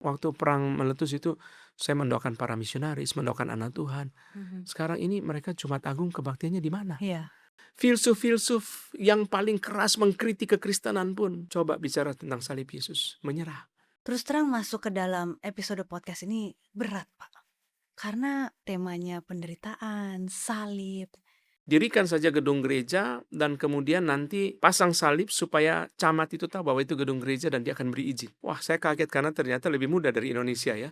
Waktu perang meletus itu saya mendoakan para misionaris, mendoakan anak Tuhan. Mhm. Sekarang ini mereka Jumat Agung kebaktiannya di mana? Iya. Filsuf-filsuf yang paling keras mengkritik kekristenan pun coba bicara tentang salib Yesus, menyerah. Terus terang masuk ke dalam episode podcast ini berat, Pak. Karena temanya penderitaan, salib. Dirikan saja gedung gereja dan kemudian nanti pasang salib supaya camat itu tahu bahwa itu gedung gereja dan dia akan beri izin. Wah, saya kaget karena ternyata lebih mudah dari Indonesia ya.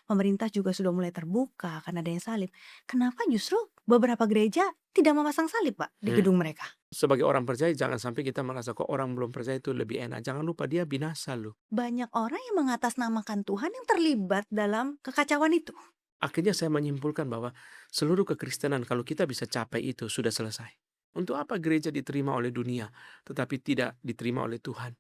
Pemerintah juga sudah mulai terbuka karena adanya salib. Kenapa justru beberapa gereja tidak memasang salib, Pak, di Hmm. gedung mereka? Sebagai orang percaya jangan sampai kita merasa kok orang belum percaya itu lebih enak. Jangan lupa dia binasa loh. Banyak orang yang mengatasnamakan Tuhan yang terlibat dalam kekacauan itu. Akhirnya saya menyimpulkan bahwa seluruh kekristenan kalau kita bisa capai itu sudah selesai. Untuk apa gereja diterima oleh dunia tetapi tidak diterima oleh Tuhan?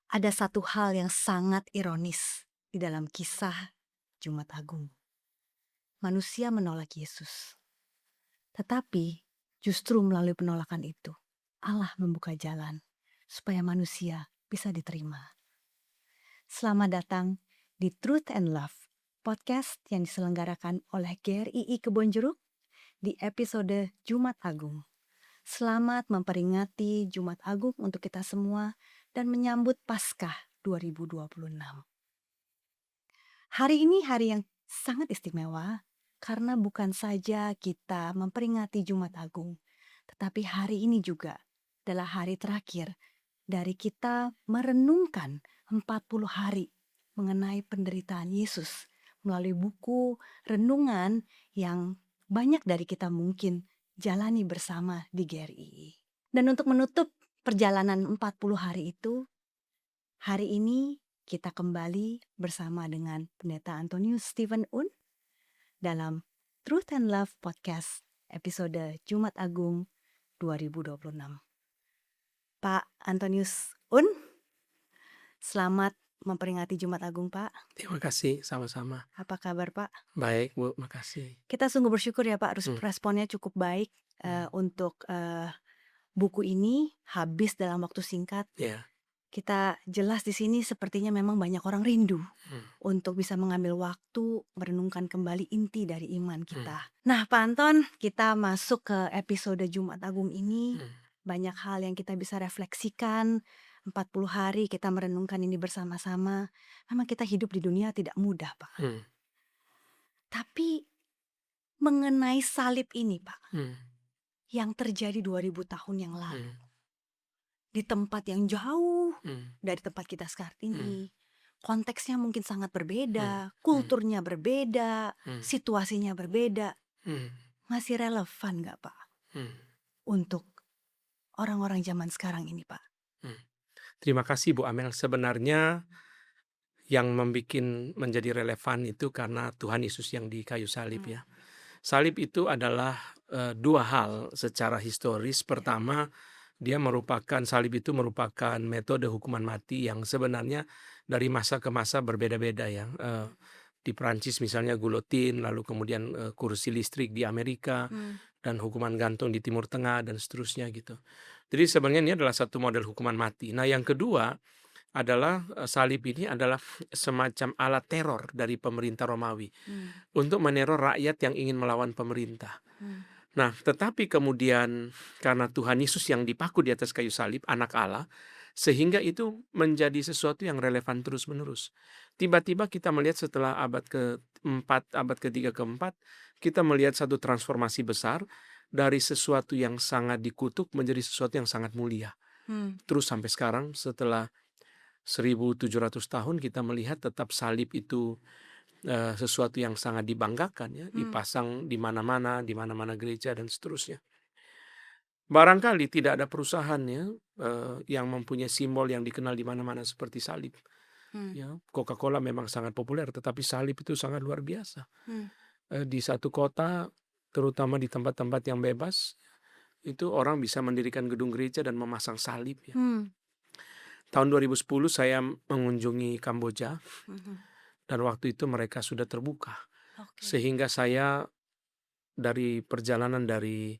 Ada satu hal yang sangat ironis di dalam kisah Jumat Agung. Manusia menolak Yesus. Tetapi justru melalui penolakan itu, Allah membuka jalan supaya manusia bisa diterima. Selamat datang di Truth and Love, podcast yang diselenggarakan oleh GRII Kebonjeruk di episode Jumat Agung. Selamat memperingati Jumat Agung untuk kita semua dan menyambut Paskah 2026. Hari ini hari yang sangat istimewa karena bukan saja kita memperingati Jumat Agung, tetapi hari ini juga adalah hari terakhir dari kita merenungkan 40 hari mengenai penderitaan Yesus melalui buku renungan yang banyak dari kita mungkin jalani bersama di GRI. Dan untuk menutup perjalanan 40 hari itu, hari ini kita kembali bersama dengan Pendeta Antonius Stephen Un dalam Truth and Love Podcast episode Jumat Agung 2026. Pak Antonius Un, selamat memperingati Jumat Agung, Pak. Terima kasih, sama-sama. Apa kabar, Pak? Baik Bu, makasih. Kita sungguh bersyukur ya, Pak, Hmm, responnya cukup baik hmm, untuk buku ini habis dalam waktu singkat. ya, Kita jelas di sini sepertinya memang banyak orang rindu hmm, untuk bisa mengambil waktu merenungkan kembali inti dari iman hmm, kita. Nah, Pak Anton, kita masuk ke episode Jumat Agung ini. hmm, Banyak hal yang kita bisa refleksikan. 40 hari kita merenungkan ini bersama-sama. Memang kita hidup di dunia tidak mudah, Pak. hmm, Tapi mengenai salib ini, Pak, hmm, yang terjadi 2000 tahun yang lalu, hmm, di tempat yang jauh hmm, dari tempat kita sekarang hmm, ini. Konteksnya mungkin sangat hmm, berbeda, hmm, kulturnya berbeda, hmm, situasinya berbeda. hmm, Masih relevan nggak, Pak, hmm, untuk orang-orang zaman sekarang ini, Pak? hmm. Terima kasih Bu Amel. Sebenarnya yang membuat menjadi relevan itu karena Tuhan Yesus yang di kayu salib Hmm, ya. Salib itu adalah dua hal secara historis. ya. Pertama, salib itu merupakan metode hukuman mati yang sebenarnya dari masa ke masa berbeda-beda ya. Di Prancis misalnya gulotin, lalu kemudian kursi listrik di Amerika, Hmm, dan hukuman gantung di Timur Tengah dan seterusnya gitu. Jadi sebenarnya ini adalah satu model hukuman mati. Nah yang kedua adalah salib ini adalah semacam alat teror dari pemerintah Romawi hmm, untuk meneror rakyat yang ingin melawan pemerintah. hmm, Nah, tetapi kemudian karena Tuhan Yesus yang dipaku di atas kayu salib, anak Allah, sehingga itu menjadi sesuatu yang relevan terus-menerus. Tiba-tiba kita melihat setelah abad ke-4, abad ke-3, ke-4, kita melihat satu transformasi besar dari sesuatu yang sangat dikutuk menjadi sesuatu yang sangat mulia. hmm, Terus sampai sekarang setelah 1700 tahun kita melihat tetap salib itu sesuatu yang sangat dibanggakan ya, Hmm. dipasang di mana-mana gereja dan seterusnya. Barangkali tidak ada perusahaan ya, yang mempunyai simbol yang dikenal di mana-mana seperti salib. Hmm. Ya, Coca-Cola memang sangat populer, tetapi salib itu sangat luar biasa. Hmm. Di satu kota, terutama di tempat-tempat yang bebas, itu orang bisa mendirikan gedung gereja dan memasang salib ya. Hmm. Tahun 2010 saya mengunjungi Kamboja Mhm. dan waktu itu mereka sudah terbuka. Oke. Sehingga saya dari perjalanan dari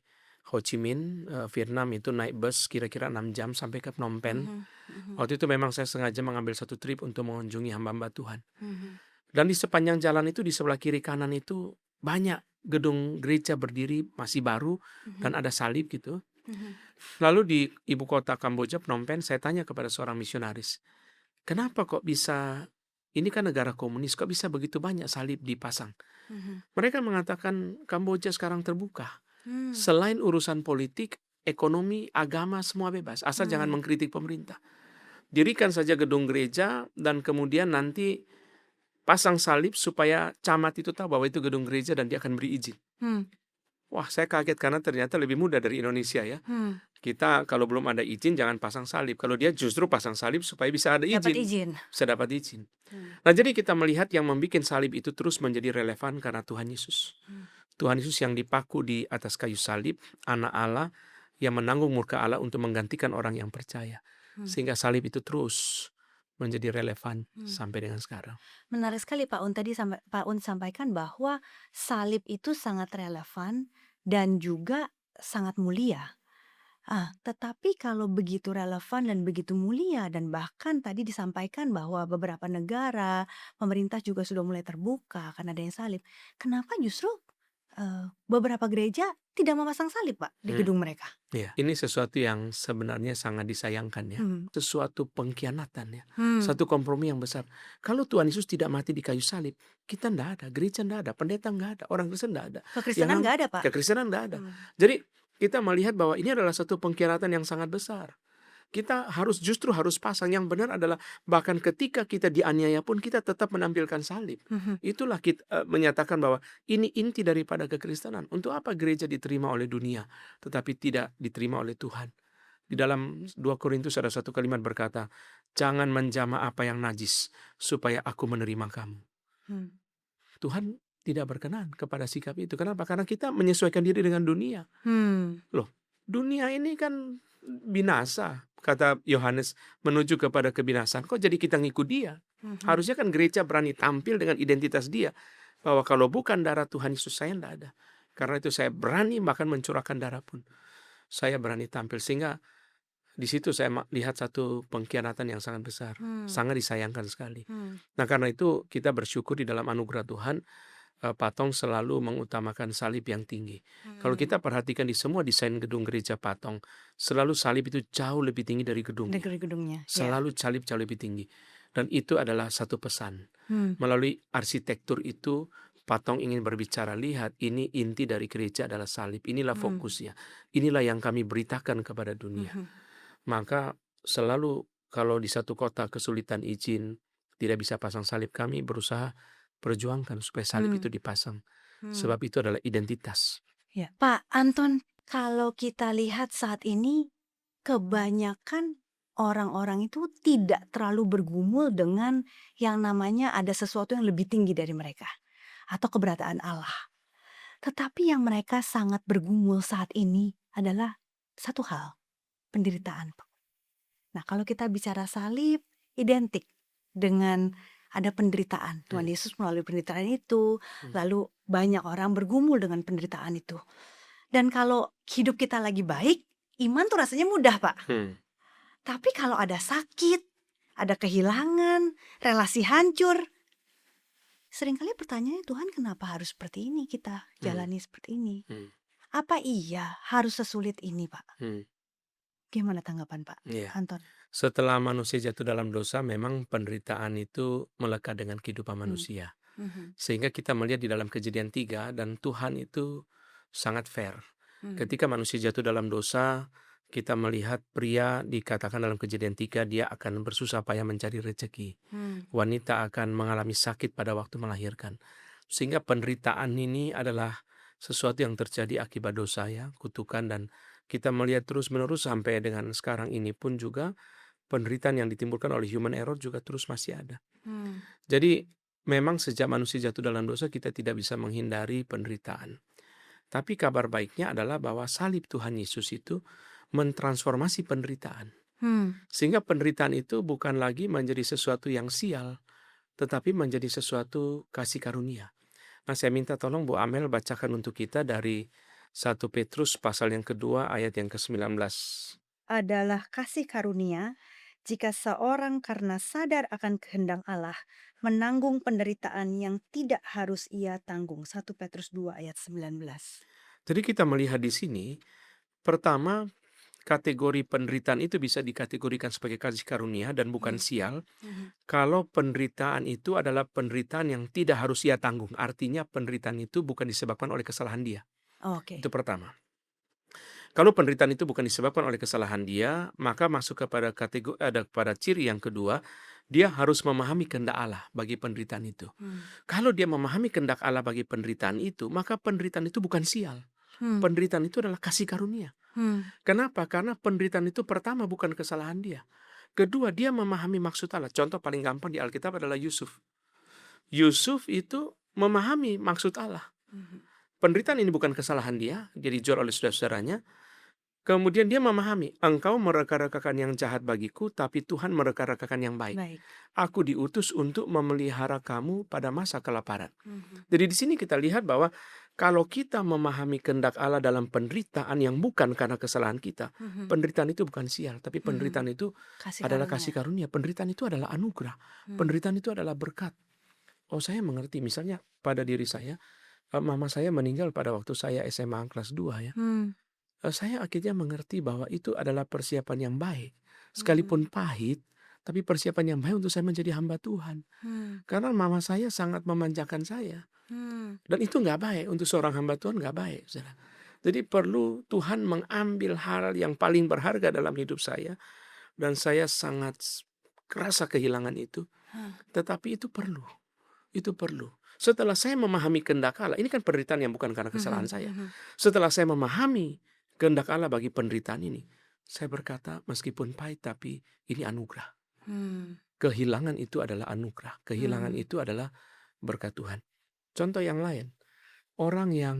Ho Chi Minh, Vietnam itu naik bus kira-kira 6 jam sampai ke Phnom Penh. Mhm. Mhm. Waktu itu memang saya sengaja mengambil satu trip untuk mengunjungi hamba-hamba Tuhan. Mhm. Dan di sepanjang jalan itu, di sebelah kiri kanan itu banyak gedung gereja berdiri masih baru dan Mhm. ada salib gitu. Mhm. Lalu di ibu kota Kamboja, Phnom Penh, saya tanya kepada seorang misionaris, kenapa kok bisa, ini kan negara komunis, kok bisa begitu banyak salib dipasang? Mhm. Mereka mengatakan Kamboja sekarang terbuka. Hmm. Selain urusan politik, ekonomi, agama, semua bebas. Asal jangan mengkritik pemerintah. Dirikan saja gedung gereja dan kemudian nanti pasang salib supaya camat itu tahu bahwa itu gedung gereja dan dia akan beri izin. Hmm. Wah, saya kaget karena ternyata lebih mudah dari Indonesia ya. Hmm. Kita kalau belum ada izin jangan pasang salib. Kalau dia justru pasang salib supaya bisa ada Dapat izin. izin. Bisa dapat izin. Hmm. Nah, jadi kita melihat yang membuat salib itu terus menjadi relevan karena Tuhan Yesus. Hmm. Tuhan Yesus yang dipaku di atas kayu salib, anak Allah yang menanggung murka Allah untuk menggantikan orang yang percaya. Hmm. Sehingga salib itu terus menjadi relevan Hmm. sampai dengan sekarang. Menarik sekali Pak Un tadi Pak Un sampaikan bahwa salib itu sangat relevan dan juga sangat mulia. Tetapi kalau begitu relevan dan begitu mulia dan bahkan tadi disampaikan bahwa beberapa negara, pemerintah juga sudah mulai terbuka karena adanya salib. Kenapa justru beberapa gereja tidak memasang salib Pak di Hmm. gedung mereka? Ya, ini sesuatu yang sebenarnya sangat disayangkan ya. Hmm. Sesuatu pengkhianatan ya. Hmm. Satu kompromi yang besar. Kalau Tuhan Yesus tidak mati di kayu salib, kita ndak ada, gereja ndak ada, pendeta nggak ada, orang Kristen ndak ada. Kekristenan nggak ada Pak. Kekristenan ndak ada. Hmm. Jadi kita melihat bahwa ini adalah satu pengkhianatan yang sangat besar. Kita justru harus pasang. Yang benar adalah bahkan ketika kita dianiaya pun kita tetap menampilkan salib. Mhm. Itulah kita menyatakan bahwa ini inti daripada kekristenan. Untuk apa gereja diterima oleh dunia tetapi tidak diterima oleh Tuhan? Di dalam 2 Korintus ada satu kalimat berkata, jangan menjamah apa yang najis supaya aku menerima kamu. Hmm. Tuhan tidak berkenan kepada sikap itu. Kenapa? Karena kita menyesuaikan diri dengan dunia. Hmm. Loh, dunia ini kan binasa, kata Yohanes, menuju kepada kebinasaan. Kok jadi kita ngikut dia? Mhm. Harusnya kan gereja berani tampil dengan identitas dia. Bahwa kalau bukan darah Tuhan Yesus, saya tidak ada. Karena itu saya berani bahkan mencurahkan darah pun. Saya berani tampil. Sehingga di situ saya lihat satu pengkhianatan yang sangat besar. Hmm. Sangat disayangkan sekali. Hmm. Nah, karena itu kita bersyukur di dalam anugerah Tuhan, Patong selalu mengutamakan salib yang tinggi. Kalau kita perhatikan di semua desain gedung gereja Patong, selalu salib itu jauh lebih tinggi dari gedungnya. Negeri gedungnya. Ya. Selalu salib jauh lebih tinggi. Dan itu adalah satu pesan. Hmm. Melalui arsitektur itu, Patong ingin berbicara, lihat ini inti dari gereja adalah salib. Inilah fokusnya. Inilah yang kami beritakan kepada dunia. Mhm. Maka selalu kalau di satu kota kesulitan izin, tidak bisa pasang salib, kami berusaha perjuangkan supaya salib itu dipasang. Sebab itu adalah identitas. Ya. Pak Anton, kalau kita lihat saat ini kebanyakan orang-orang itu tidak terlalu bergumul dengan yang namanya ada sesuatu yang lebih tinggi dari mereka atau keberadaan Allah. Tetapi yang mereka sangat bergumul saat ini adalah satu hal, penderitaan. Nah, kalau kita bicara salib, identik dengan ada penderitaan. Tuhan Yesus melalui penderitaan itu, lalu banyak orang bergumul dengan penderitaan itu. Dan kalau hidup kita lagi baik, iman tuh rasanya mudah, Pak. Tapi kalau ada sakit, ada kehilangan, relasi hancur, seringkali pertanyaannya, Tuhan kenapa harus seperti ini kita jalani seperti ini? Apa iya harus sesulit ini, Pak? Gimana tanggapan Pak Anton? Setelah manusia jatuh dalam dosa, memang penderitaan itu melekat dengan kehidupan manusia. Sehingga kita melihat di dalam Kejadian 3, dan Tuhan itu sangat fair. Ketika manusia jatuh dalam dosa, Kita melihat pria dikatakan dalam Kejadian 3 dia akan bersusah payah mencari rezeki. Wanita akan mengalami sakit pada waktu melahirkan. Sehingga penderitaan ini adalah sesuatu yang terjadi akibat dosa ya, kutukan, dan kita melihat terus-menerus sampai dengan sekarang ini pun juga penderitaan yang ditimbulkan oleh human error juga terus masih ada. Jadi memang sejak manusia jatuh dalam dosa kita tidak bisa menghindari penderitaan. Tapi kabar baiknya adalah bahwa salib Tuhan Yesus itu mentransformasi penderitaan. Sehingga penderitaan itu bukan lagi menjadi sesuatu yang sial, tetapi menjadi sesuatu kasih karunia. Nah, saya minta tolong Bu Amel bacakan untuk kita dari 1 Petrus pasal yang kedua ayat yang ke-19. Adalah kasih karunia jika seorang karena sadar akan kehendak Allah menanggung penderitaan yang tidak harus ia tanggung. 1 Petrus 2 ayat 19. Jadi kita melihat di sini, pertama, kategori penderitaan itu bisa dikategorikan sebagai kasih karunia dan bukan sial. Kalau penderitaan itu adalah penderitaan yang tidak harus ia tanggung. Artinya penderitaan itu bukan disebabkan oleh kesalahan dia. Oke. Itu pertama. Kalau penderitaan itu bukan disebabkan oleh kesalahan dia, maka masuk kepada pada ciri yang kedua, dia harus memahami kehendak Allah bagi penderitaan itu. Kalau dia memahami kehendak Allah bagi penderitaan itu, maka penderitaan itu bukan sial. Penderitaan itu adalah kasih karunia. Kenapa? Karena penderitaan itu pertama bukan kesalahan dia. Kedua, dia memahami maksud Allah. Contoh paling gampang di Alkitab adalah Yusuf. Yusuf itu memahami maksud Allah. Penderitaan ini bukan kesalahan dia dijual oleh saudara-saudaranya. Kemudian dia memahami, engkau mereka-rekakan yang jahat bagiku, tapi Tuhan mereka-rekakan yang baik. Aku diutus untuk memelihara kamu pada masa kelaparan. Jadi di sini kita lihat bahwa kalau kita memahami kehendak Allah dalam penderitaan yang bukan karena kesalahan kita, penderitaan itu bukan sial, tapi penderitaan itu adalah kasih karunia. Penderitaan itu adalah anugerah. Penderitaan itu adalah berkat. Oh, saya mengerti. Misalnya pada diri saya, mama saya meninggal pada waktu saya SMA kelas 2 ya. Saya akhirnya mengerti bahwa itu adalah persiapan yang baik. Sekalipun pahit, tapi persiapan yang baik untuk saya menjadi hamba Tuhan. Karena mama saya sangat memanjakan saya. Dan itu nggak baik. Untuk seorang hamba Tuhan nggak baik. Saudara. Jadi perlu Tuhan mengambil hal yang paling berharga dalam hidup saya. Dan saya sangat kerasa kehilangan itu. Tetapi itu perlu. Itu perlu. Setelah saya memahami kehendak Allah, ini kan penderitaan yang bukan karena kesalahan saya. Setelah saya memahami kehendak Allah bagi penderitaan ini, saya berkata meskipun pahit tapi ini anugerah. Kehilangan itu adalah anugerah. Kehilangan itu adalah berkat Tuhan. Contoh yang lain, orang yang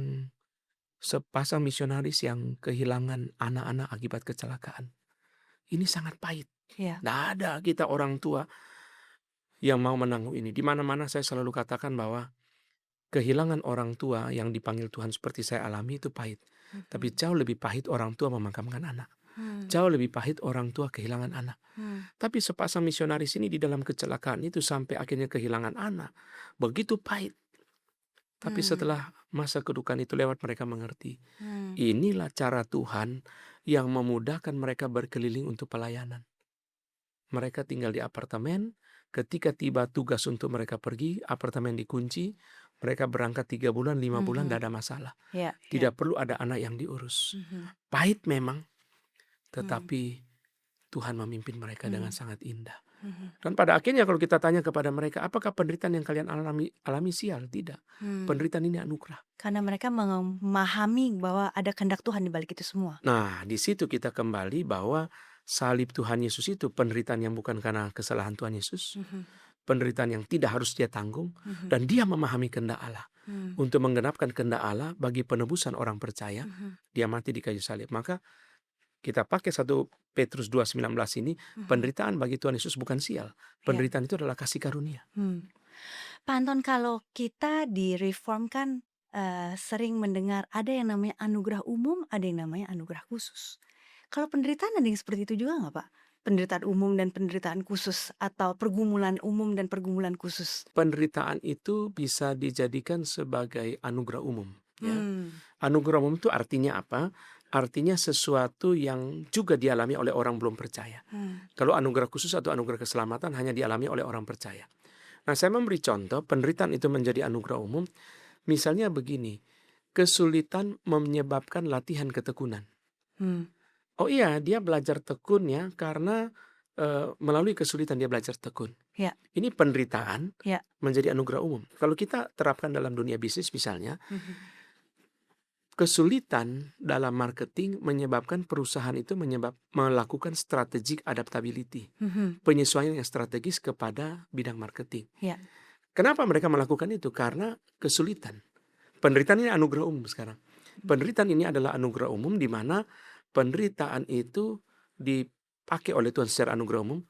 sepasang misionaris yang kehilangan anak-anak akibat kecelakaan. Ini sangat pahit. Tidak ada kita orang tua yang mau menanggung ini. Di mana-mana saya selalu katakan bahwa kehilangan orang tua yang dipanggil Tuhan seperti saya alami itu pahit. Tapi jauh lebih pahit orang tua memakamkan anak. Jauh lebih pahit orang tua kehilangan anak. Tapi sepasang misionaris ini di dalam kecelakaan itu sampai akhirnya kehilangan anak. Begitu pahit. Tapi setelah masa kedukaan itu lewat, mereka mengerti. Inilah cara Tuhan yang memudahkan mereka berkeliling untuk pelayanan. Mereka tinggal di apartemen. Ketika tiba tugas untuk mereka pergi, apartemen dikunci. Mereka berangkat 3 bulan, 5 bulan, tidak ada masalah. Tidak perlu ada anak yang diurus. Pahit memang, tetapi Tuhan memimpin mereka dengan sangat indah. Dan pada akhirnya kalau kita tanya kepada mereka, apakah penderitaan yang kalian alami sial? Tidak. Penderitaan ini anugerah. Karena mereka memahami bahwa ada kehendak Tuhan di balik itu semua. Nah, di situ kita kembali bahwa salib Tuhan Yesus itu penderitaan yang bukan karena kesalahan Tuhan Yesus. Penderitaan yang tidak harus dia tanggung. Dan dia memahami kehendak Allah. Untuk menggenapkan kehendak Allah bagi penebusan orang percaya. Dia mati di kayu salib. Maka kita pakai 1 Petrus 2:19 ini. Penderitaan bagi Tuhan Yesus bukan sial. Penderitaan itu adalah kasih karunia. Pak Anton, kalau kita di Reform kan sering mendengar ada yang namanya anugerah umum, ada yang namanya anugerah khusus. Kalau penderitaan ada yang seperti itu juga nggak, Pak? Penderitaan umum dan penderitaan khusus, atau pergumulan umum dan pergumulan khusus? Penderitaan itu bisa dijadikan sebagai anugerah umum. Ya. Anugerah umum itu artinya apa? Artinya sesuatu yang juga dialami oleh orang belum percaya. Kalau anugerah khusus atau anugerah keselamatan hanya dialami oleh orang percaya. Nah, saya memberi contoh penderitaan itu menjadi anugerah umum. Misalnya begini, kesulitan menyebabkan latihan ketekunan. Oh iya, dia belajar tekun ya karena, melalui kesulitan dia belajar tekun. Ya, Ini penderitaan ya. menjadi anugerah umum. Kalau kita terapkan dalam dunia bisnis misalnya, Mhm. kesulitan dalam marketing menyebabkan perusahaan itu melakukan strategic adaptability, Mhm. penyesuaian yang strategis kepada bidang marketing. Ya. Kenapa mereka melakukan itu? Karena kesulitan. Penderitaan ini anugerah umum sekarang. Penderitaan ini adalah anugerah umum di mana penderitaan itu dipakai oleh Tuhan secara anugerah umum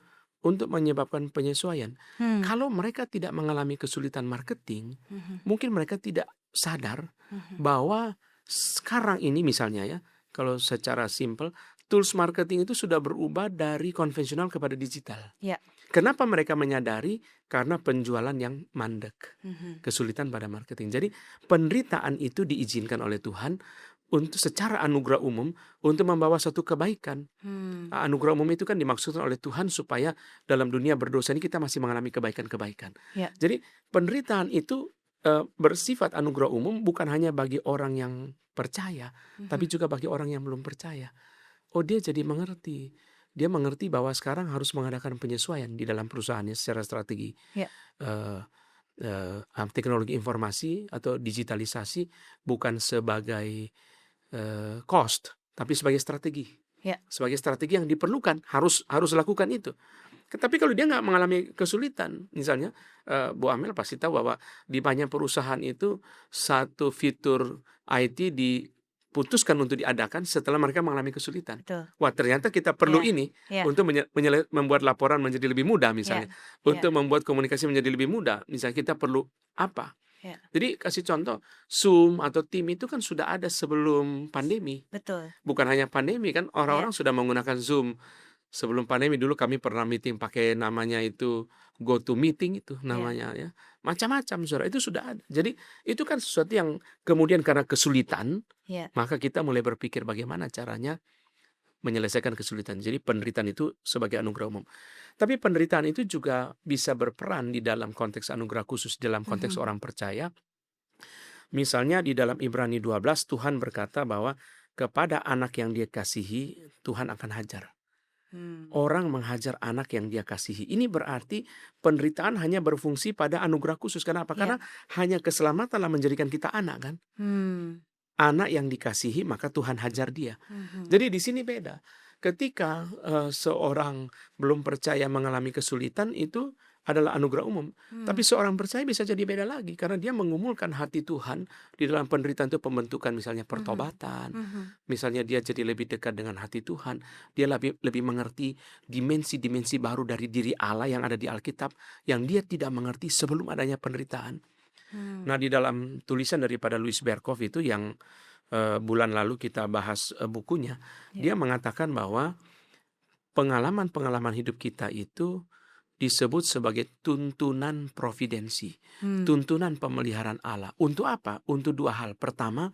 untuk menyebabkan penyesuaian. Hmm. Kalau mereka tidak mengalami kesulitan marketing, Mhm. mungkin mereka tidak sadar Mhm. bahwa sekarang ini misalnya ya, kalau secara simpel, tools marketing itu sudah berubah dari konvensional kepada digital. Ya. Kenapa mereka menyadari? Karena penjualan yang mandek, Mhm. kesulitan pada marketing. Jadi penderitaan itu diizinkan oleh Tuhan untuk secara anugerah umum untuk membawa satu kebaikan. Hmm. Anugerah umum itu kan dimaksudkan oleh Tuhan supaya dalam dunia berdosa ini kita masih mengalami kebaikan-kebaikan. Ya. Jadi penderitaan itu bersifat anugerah umum bukan hanya bagi orang yang percaya, tapi Mhm. juga bagi orang yang belum percaya. Oh, dia jadi mengerti. Dia mengerti bahwa sekarang harus mengadakan penyesuaian di dalam perusahaannya secara strategi. Ya. Eh, Teknologi informasi atau digitalisasi bukan sebagai cost, tapi sebagai strategi. Ya. Sebagai strategi yang diperlukan, harus lakukan itu. Tapi kalau dia nggak mengalami kesulitan, misalnya Bu Amel pasti tahu bahwa di banyak perusahaan itu satu fitur IT diputuskan untuk diadakan setelah mereka mengalami kesulitan. Betul. Wah, ternyata kita perlu Ya. ini Ya. untuk membuat laporan menjadi lebih mudah Ya. misalnya, Ya. untuk membuat komunikasi menjadi lebih mudah. Misalnya kita perlu apa? Ya. Jadi kasih contoh, Zoom atau Team itu kan sudah ada sebelum pandemi. Betul. Bukan hanya pandemi kan, Ya. orang-orang sudah menggunakan Zoom. Sebelum pandemi dulu kami pernah meeting pakai namanya itu GoToMeeting itu Ya. namanya ya. Macam-macam Saudara, itu sudah ada. Jadi itu kan sesuatu yang kemudian karena kesulitan, Ya. maka kita mulai berpikir bagaimana caranya menyelesaikan kesulitan. Jadi penderitaan itu sebagai anugerah umum. Tapi penderitaan itu juga bisa berperan di dalam konteks anugerah khusus dalam konteks Mhm. orang percaya. Misalnya di dalam Ibrani 12 Tuhan berkata bahwa kepada anak yang dia kasihi Tuhan akan hajar. Hmm. Orang menghajar anak yang dia kasihi. Ini berarti penderitaan hanya berfungsi pada anugerah khusus. Kenapa? Ya. Karena hanya keselamatanlah menjadikan kita anak kan. Hmm. Anak yang dikasihi maka Tuhan hajar dia. Mhm. Jadi di sini beda. Ketika seorang belum percaya mengalami kesulitan itu adalah anugerah umum. Tapi seorang percaya bisa jadi beda lagi karena dia mengumulkan hati Tuhan di dalam penderitaan itu pembentukan misalnya Mhm. pertobatan. Mhm. Misalnya dia jadi lebih dekat dengan hati Tuhan. Dia lebih mengerti dimensi-dimensi baru dari diri Allah yang ada di Alkitab yang dia tidak mengerti sebelum adanya penderitaan. Hmm. Nah, di dalam tulisan daripada Louis Berkhof itu yang bulan lalu kita bahas bukunya, Ya. dia mengatakan bahwa pengalaman-pengalaman hidup kita itu disebut sebagai tuntunan providensi, Hmm. tuntunan pemeliharaan Allah. Untuk apa? Untuk dua hal. Pertama,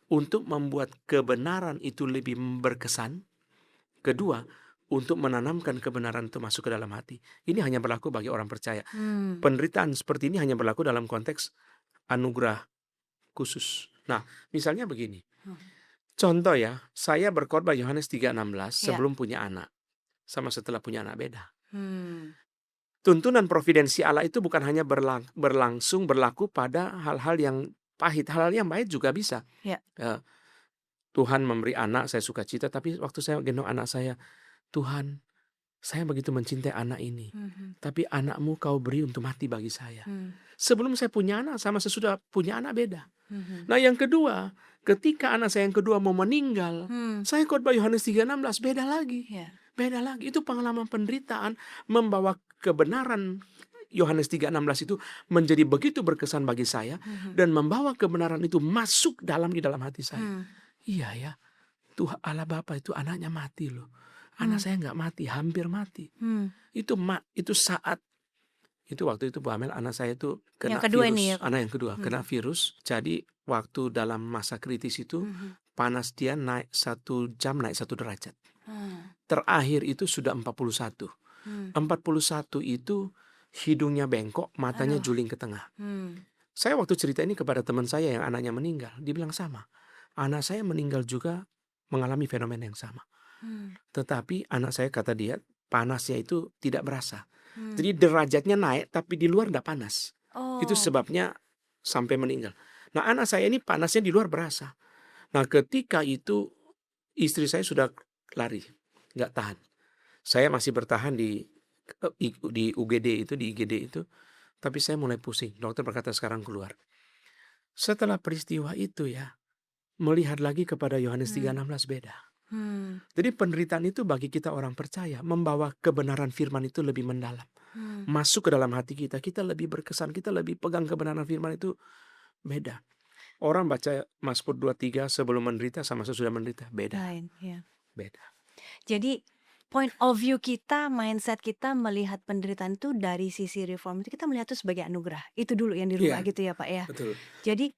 untuk membuat kebenaran itu lebih berkesan. Kedua, untuk menanamkan kebenaran itu masuk ke dalam hati. Ini hanya berlaku bagi orang percaya. Hmm. Penderitaan seperti ini hanya berlaku dalam konteks anugerah khusus. Nah, misalnya begini. Hmm. Contoh ya, saya berkhotbah Yohanes 3:16 Ya. sebelum punya anak. Sama setelah punya anak beda. Hmm. Tuntunan providensi Allah itu bukan hanya berlangsung berlaku pada hal-hal yang pahit, hal-hal yang baik juga bisa. Ya. Tuhan memberi anak, saya sukacita, tapi waktu saya gendong anak saya, Tuhan, saya begitu mencintai anak ini, Mhm. tapi anakmu kau beri untuk mati bagi saya. Hmm. Sebelum saya punya anak sama sesudah punya anak beda. Mhm. Nah yang kedua, ketika anak saya yang kedua mau meninggal, Hmm. saya khotbah Yohanes 3:16 beda lagi. Ya. Beda lagi, itu pengalaman penderitaan membawa kebenaran. Yohanes 3:16 itu menjadi begitu berkesan bagi saya Mhm. dan membawa kebenaran itu masuk di dalam hati saya. Hmm. Iya ya, Tuhan Allah Bapa itu anaknya mati loh. Anak saya nggak mati, hampir mati. Hmm. Itu saat itu waktu itu Bu Amel anak saya itu kena Yang kedua virus. ini ya, Kak? Anak yang kedua kena virus. Jadi waktu dalam masa kritis itu Mhm. panas dia naik 1 jam naik 1 derajat. Hmm. Terakhir itu sudah 41. Hmm. 41 itu hidungnya bengkok, matanya Aduh. juling ke tengah. Hmm. Saya waktu cerita ini kepada teman saya yang anaknya meninggal, dia bilang sama. Anak saya meninggal juga mengalami fenomena yang sama. Hmm. Tetapi anak saya kata dia, panasnya itu tidak berasa. Hmm. Jadi derajatnya naik tapi di luar tidak panas. Itu Oh. sebabnya sampai meninggal. Nah, anak saya ini panasnya di luar berasa. Nah, ketika itu istri saya sudah lari, nggak tahan. Saya masih bertahan di UGD itu, di IGD itu, tapi saya mulai pusing. Dokter berkata sekarang keluar. Setelah peristiwa itu ya, melihat lagi kepada Yohanes Hmm. 3:16 beda. Hmm. Jadi penderitaan itu bagi kita orang percaya, membawa kebenaran firman itu lebih mendalam. Hmm. Masuk ke dalam hati kita, kita lebih berkesan, kita lebih pegang kebenaran firman itu beda. Orang baca Mazmur 23 sebelum menderita sama sesudah menderita, beda, Lain, ya. beda. Jadi point of view kita, mindset kita melihat penderitaan itu dari sisi reform itu kita melihat itu sebagai anugerah. Itu dulu yang dirubah Iya, gitu ya Pak ya. betul. Jadi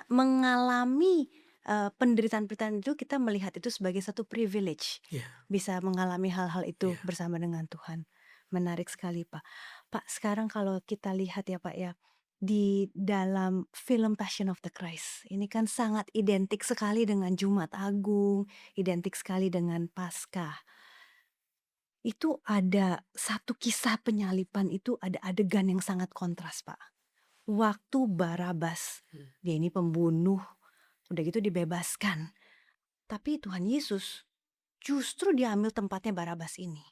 mengalami penderitaan-penderitaan itu kita melihat itu sebagai satu privilege. Iya, Bisa mengalami hal-hal itu iya. bersama dengan Tuhan. Menarik sekali Pak. Pak, sekarang kalau kita lihat ya Pak ya, di dalam film Passion of the Christ, ini kan sangat identik sekali dengan Jumat Agung, identik sekali dengan Paskah. Itu ada satu kisah penyaliban, itu ada adegan yang sangat kontras Pak. Waktu Barabas, Hmm. dia ini pembunuh, udah gitu dibebaskan. Tapi Tuhan Yesus justru diambil tempatnya Barabas ini.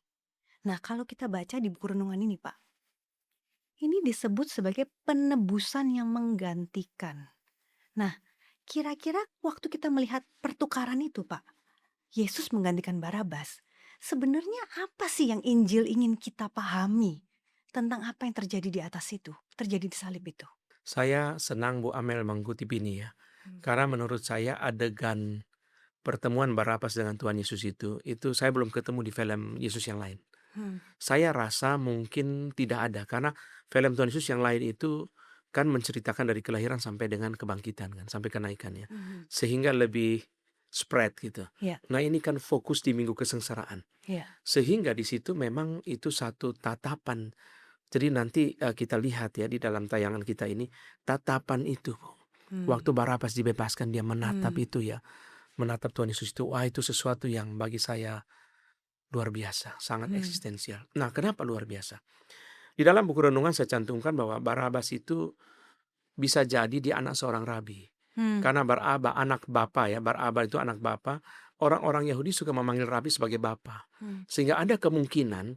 Nah, kalau kita baca di buku renungan ini Pak, ini disebut sebagai penebusan yang menggantikan. Nah, kira-kira waktu kita melihat pertukaran itu Pak, Yesus menggantikan Barabas, sebenarnya apa sih yang Injil ingin kita pahami tentang apa yang terjadi di atas itu, terjadi di salib itu? Saya senang Bu Amel mengutip ini ya. Karena menurut saya adegan pertemuan Barabas dengan Tuhan Yesus itu saya belum ketemu di film Yesus yang lain. Hmm. Saya rasa mungkin tidak ada karena film Tuhan Yesus yang lain itu kan menceritakan dari kelahiran sampai dengan kebangkitan kan, sampai kenaikannya. Mhm. Sehingga lebih spread gitu. Ya, Nah, ini kan fokus di minggu kesengsaraan. ya. Sehingga di situ memang itu satu tatapan. Jadi nanti kita lihat ya di dalam tayangan kita ini tatapan itu. Waktu Barabas dibebaskan dia menatap Hmm. itu ya. Menatap Tuhan Yesus itu, wah itu sesuatu yang bagi saya luar biasa, sangat Hmm. eksistensial. Nah, kenapa luar biasa? Di dalam buku renungan saya cantumkan bahwa Barabas itu bisa jadi dia anak seorang rabi. Hmm. Karena Baraba anak bapa ya, Baraba itu anak bapa. Orang-orang Yahudi suka memanggil rabi sebagai bapa. Hmm. Sehingga ada kemungkinan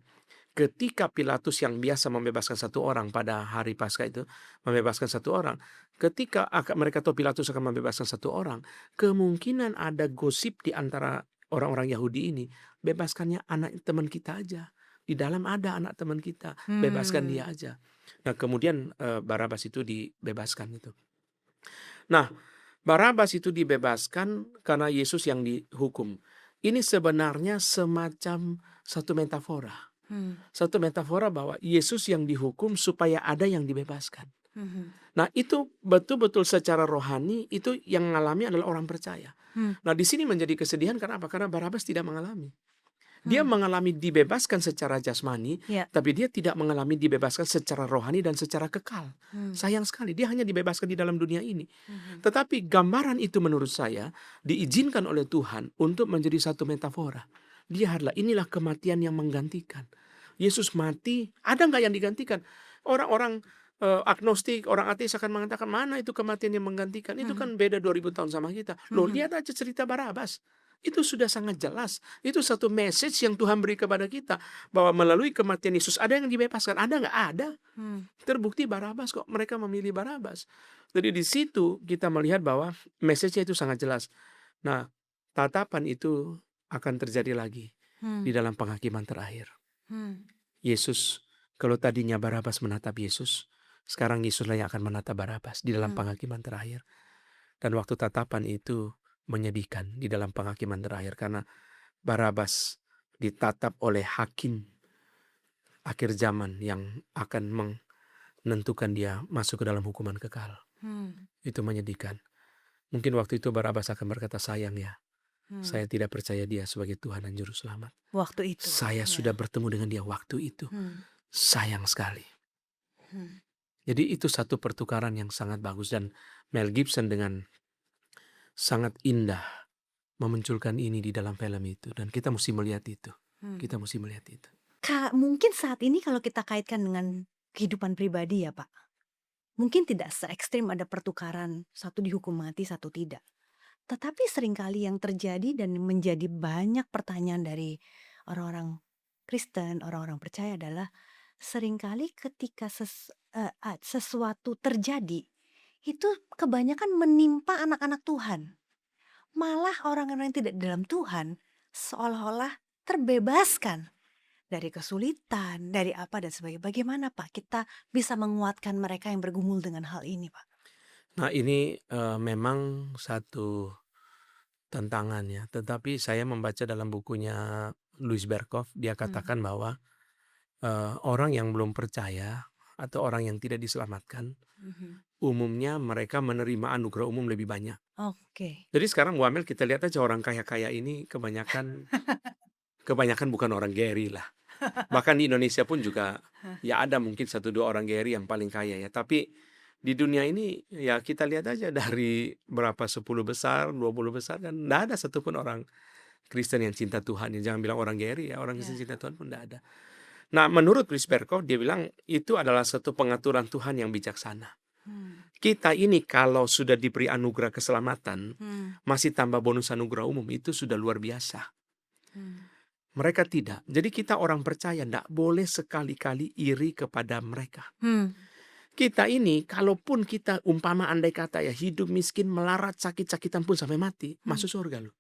ketika Pilatus yang biasa membebaskan satu orang pada hari Paskah itu, membebaskan satu orang, ketika mereka tahu Pilatus akan membebaskan satu orang, kemungkinan ada gosip di antara orang-orang Yahudi ini, bebaskannya anak teman kita aja. Di dalam ada anak teman kita, bebaskan dia aja. Nah, kemudian Barabas itu dibebaskan itu. Nah, Barabas itu dibebaskan karena Yesus yang dihukum. Ini sebenarnya semacam satu metafora. Hmm. Satu metafora bahwa Yesus yang dihukum supaya ada yang dibebaskan. Hmm. Nah, itu betul-betul secara rohani itu yang mengalami adalah orang percaya. Hmm. Nah, di sini menjadi kesedihan karena apa? Karena Barabas tidak mengalami. Dia Hmm. mengalami dibebaskan secara jasmani, Ya. tapi dia tidak mengalami dibebaskan secara rohani dan secara kekal. Hmm. Sayang sekali, dia hanya dibebaskan di dalam dunia ini. Hmm. Tetapi gambaran itu menurut saya diizinkan oleh Tuhan untuk menjadi satu metafora. Lihatlah, inilah kematian yang menggantikan. Yesus mati, ada nggak yang digantikan? Orang-orang agnostik, orang ateis akan mengatakan, mana itu kematian yang menggantikan? Itu kan beda 2000 tahun sama kita. Loh, lihat aja cerita Barabas. Itu sudah sangat jelas. Itu satu message yang Tuhan beri kepada kita. Bahwa melalui kematian Yesus ada yang dibebaskan. Ada nggak? Ada. Hmm. Terbukti Barabas kok. Mereka memilih Barabas. Jadi di situ kita melihat bahwa message-nya itu sangat jelas. Nah, tatapan itu akan terjadi lagi di dalam penghakiman terakhir. Hmm. Yesus, kalau tadinya Barabas menatap Yesus, sekarang Yesuslah yang akan menatap Barabas di dalam penghakiman terakhir. Dan waktu tatapan itu menyedihkan di dalam penghakiman terakhir karena Barabas ditatap oleh hakim akhir zaman yang akan menentukan dia masuk ke dalam hukuman kekal. Itu menyedihkan. Mungkin waktu itu Barabas akan berkata, sayang ya, saya tidak percaya dia sebagai Tuhan dan Juru Selamat. Waktu itu. Saya sudah bertemu dengan dia waktu itu. Sayang sekali. Jadi itu satu pertukaran yang sangat bagus. Dan Mel Gibson dengan sangat indah memunculkan ini di dalam film itu dan kita mesti melihat itu. Hmm. Kita mesti melihat itu. Mungkin saat ini kalau kita kaitkan dengan kehidupan pribadi ya Pak, mungkin tidak se-ekstrim ada pertukaran satu dihukum mati, satu tidak. Tetapi seringkali yang terjadi dan menjadi banyak pertanyaan dari orang-orang Kristen, orang-orang percaya adalah seringkali ketika sesuatu terjadi, itu kebanyakan menimpa anak-anak Tuhan. Malah orang-orang yang tidak dalam Tuhan seolah-olah terbebaskan dari kesulitan, dari apa dan sebagainya. Bagaimana Pak kita bisa menguatkan mereka yang bergumul dengan hal ini Pak? Nah ini memang satu tantangan ya, tetapi saya membaca dalam bukunya Louis Berkhof, dia katakan bahwa orang yang belum percaya atau orang yang tidak diselamatkan, umumnya mereka menerima anugerah umum lebih banyak. Oke. Jadi sekarang Bu Amel kita lihat aja orang kaya-kaya ini kebanyakan bukan orang Geri lah. Bahkan di Indonesia pun juga ya ada mungkin 1, 2 orang Geri yang paling kaya ya. Tapi di dunia ini ya kita lihat aja dari berapa 10 besar, 20 besar kan enggak ada satupun orang Kristen yang cinta Tuhan. Ya, jangan bilang orang Geri ya, orang Kristen Ya. cinta Tuhan pun enggak ada. Nah, menurut Louis Berkhof dia bilang itu adalah satu pengaturan Tuhan yang bijaksana. Kita ini kalau sudah diberi anugerah keselamatan, masih tambah bonus anugerah umum itu sudah luar biasa. Mereka tidak. Jadi kita orang percaya tidak boleh sekali-kali iri kepada mereka. Kita ini kalaupun kita umpama andai kata ya hidup miskin, melarat, sakit-sakitan pun sampai mati, masuk surga loh.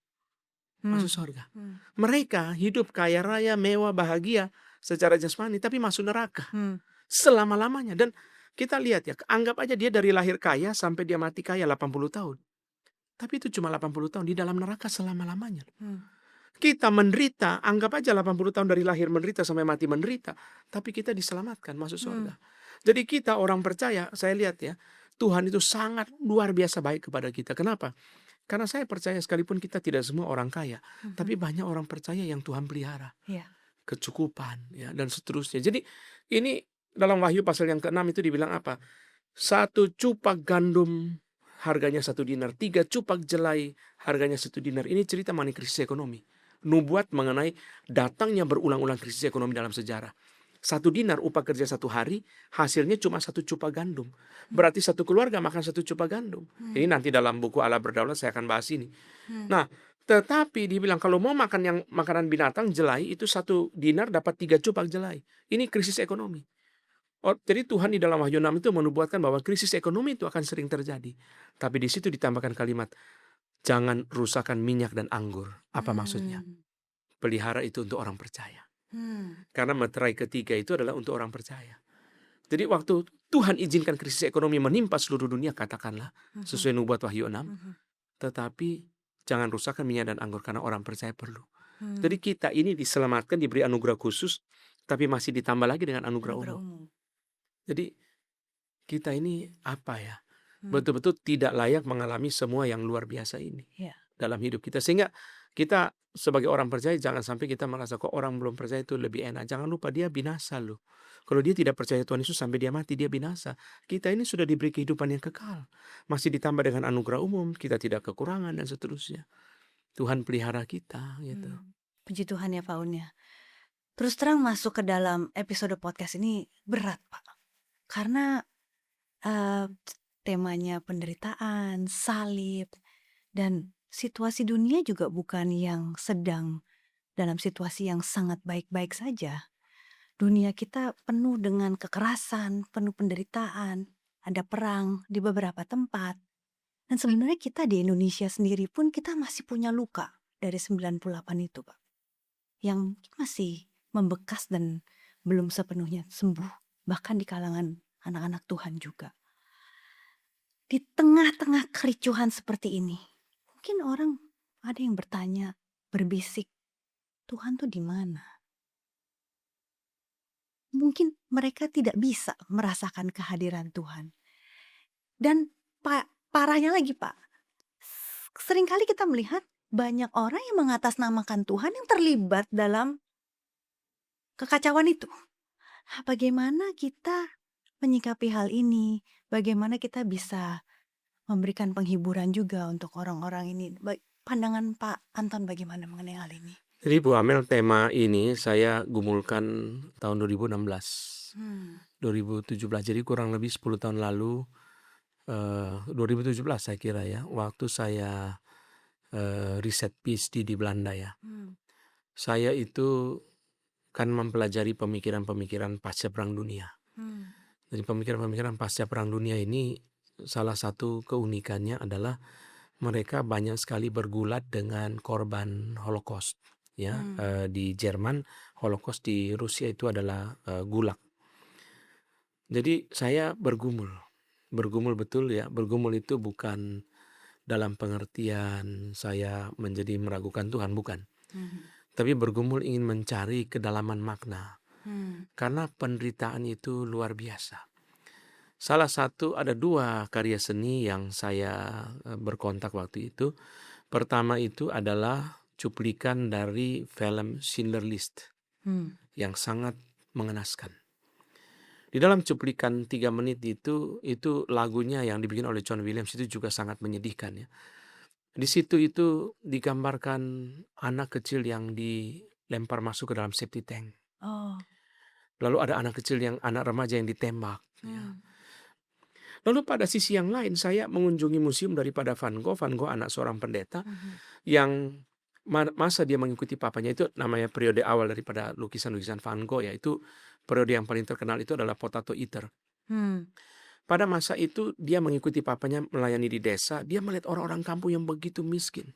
Masuk surga. Mereka hidup kaya raya, mewah, bahagia secara jasmani tapi masuk neraka selama-lamanya. Dan kita lihat ya, anggap aja dia dari lahir kaya sampai dia mati kaya 80 tahun. Tapi itu cuma 80 tahun di dalam neraka selama-lamanya. Kita menderita, anggap aja 80 tahun dari lahir menderita sampai mati menderita. Tapi kita diselamatkan masuk surga. Jadi kita orang percaya, saya lihat ya, Tuhan itu sangat luar biasa baik kepada kita. Kenapa? Karena saya percaya sekalipun kita tidak semua orang kaya, tapi banyak orang percaya yang Tuhan pelihara. Kecukupan ya dan seterusnya. Jadi ini dalam Wahyu pasal yang ke-6 itu dibilang apa? 1 cupak gandum harganya 1 dinar, 3 cupak jelai harganya 1 dinar. Ini cerita mengenai krisis ekonomi. Nubuat mengenai datangnya berulang-ulang krisis ekonomi dalam sejarah. 1 dinar upah kerja 1 hari, hasilnya cuma 1 cupak gandum. Berarti 1 keluarga makan 1 cupak gandum. Ini nanti dalam buku Allah Berdaulat saya akan bahas ini. Nah, tetapi dibilang kalau mau makan yang makanan binatang jelai itu 1 dinar dapat 3 cupak jelai. Ini krisis ekonomi. Jadi Tuhan di dalam Wahyu 6 itu menubuatkan bahwa krisis ekonomi itu akan sering terjadi. Tapi di situ ditambahkan kalimat, jangan rusakkan minyak dan anggur. Apa maksudnya? Pelihara itu untuk orang percaya. Karena meterai ketiga itu adalah untuk orang percaya. Jadi waktu Tuhan izinkan krisis ekonomi menimpa seluruh dunia, katakanlah, sesuai nubuat Wahyu 6, tetapi jangan rusakkan minyak dan anggur karena orang percaya perlu. Jadi kita ini diselamatkan, diberi anugerah khusus, tapi masih ditambah lagi dengan anugerah umum. Jadi kita ini apa ya? Betul-betul tidak layak mengalami semua yang luar biasa ini dalam hidup kita. Sehingga kita sebagai orang percaya jangan sampai kita merasa kok orang belum percaya itu lebih enak. Jangan lupa dia binasa loh. Kalau dia tidak percaya Tuhan Yesus sampai dia mati, dia binasa. Kita ini sudah diberi kehidupan yang kekal. Masih ditambah dengan anugerah umum, kita tidak kekurangan dan seterusnya. Tuhan pelihara kita gitu. Puji Tuhan ya Pak Un ya. Terus terang masuk ke dalam episode podcast ini berat Pak. Karena temanya penderitaan, salib, dan situasi dunia juga bukan yang sedang dalam situasi yang sangat baik-baik saja. Dunia kita penuh dengan kekerasan, penuh penderitaan, ada perang di beberapa tempat. Dan sebenarnya kita di Indonesia sendiri pun kita masih punya luka dari 98 itu Pak. Yang masih membekas dan belum sepenuhnya sembuh. Bahkan di kalangan anak-anak Tuhan juga. Di tengah-tengah kericuhan seperti ini, mungkin orang ada yang bertanya, berbisik, Tuhan tuh di mana? Mungkin mereka tidak bisa merasakan kehadiran Tuhan. Dan parahnya lagi Pak, seringkali kita melihat banyak orang yang mengatasnamakan Tuhan yang terlibat dalam kekacauan itu. Bagaimana kita menyikapi hal ini? Bagaimana kita bisa memberikan penghiburan juga untuk orang-orang ini? Pandangan Pak Anton bagaimana mengenai hal ini? Jadi Bu Amel, tema ini saya gumulkan tahun 2016, Hmm. 2017, jadi kurang lebih 10 tahun lalu, 2017 saya kira ya, waktu saya riset PhD di Belanda ya. Saya itu kan mempelajari pemikiran-pemikiran pasca Perang Dunia. Jadi pemikiran-pemikiran pasca Perang Dunia ini salah satu keunikannya adalah mereka banyak sekali bergulat dengan korban Holocaust ya. Di Jerman Holocaust, di Rusia itu adalah Gulag. Jadi saya bergumul betul ya. Bergumul itu bukan dalam pengertian saya menjadi meragukan Tuhan, bukan. Tapi bergumul ingin mencari kedalaman makna. Karena penderitaan itu luar biasa. Salah satu, ada 2 karya seni yang saya berkontak waktu itu. Pertama itu adalah cuplikan dari film Schindler List yang sangat mengenaskan. Di dalam cuplikan 3 menit itu lagunya yang dibikin oleh John Williams itu juga sangat menyedihkan ya. Di situ itu digambarkan anak kecil yang dilempar masuk ke dalam septic tank. Lalu ada anak remaja yang ditembak. Ya. Lalu pada sisi yang lain saya mengunjungi museum daripada Van Gogh. Van Gogh anak seorang pendeta yang masa dia mengikuti papanya, itu namanya periode awal daripada lukisan-lukisan Van Gogh, yaitu periode yang paling terkenal itu adalah Potato Eater. Pada masa itu dia mengikuti papanya melayani di desa, dia melihat orang-orang kampung yang begitu miskin.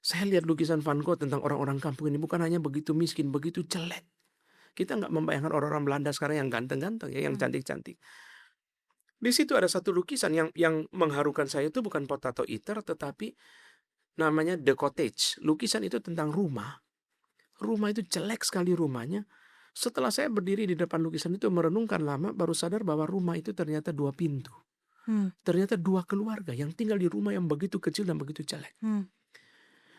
Saya lihat lukisan Van Gogh tentang orang-orang kampung ini bukan hanya begitu miskin, begitu jelek. Kita nggak membayangkan orang-orang Belanda sekarang yang ganteng-ganteng ya, yang cantik-cantik. Di situ ada satu lukisan yang mengharukan saya, itu bukan Potato Eater, tetapi namanya The Cottage. Lukisan itu tentang rumah. Rumah itu jelek sekali rumahnya. Setelah saya berdiri di depan lukisan itu merenungkan lama, baru sadar bahwa rumah itu ternyata 2 pintu. Ternyata 2 keluarga yang tinggal di rumah yang begitu kecil dan begitu jelek.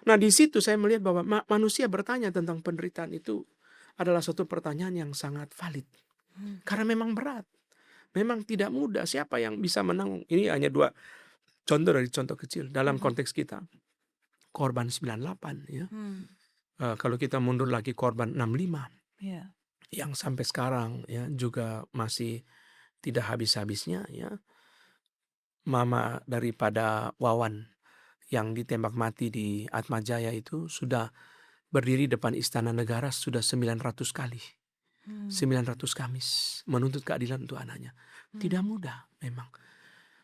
Nah, di situ saya melihat bahwa manusia bertanya tentang penderitaan itu adalah suatu pertanyaan yang sangat valid. Karena memang berat. Memang tidak mudah. Siapa yang bisa menanggung? Ini hanya 2 contoh dari contoh kecil dalam konteks kita. Korban 98 ya. Kalau kita mundur lagi, korban 65 yang sampai sekarang ya juga masih tidak habis-habisnya ya. Mama daripada Wawan yang ditembak mati di Atmajaya itu sudah berdiri depan Istana Negara sudah 900 kali. 900 Kamis menuntut keadilan untuk anaknya. Tidak mudah memang.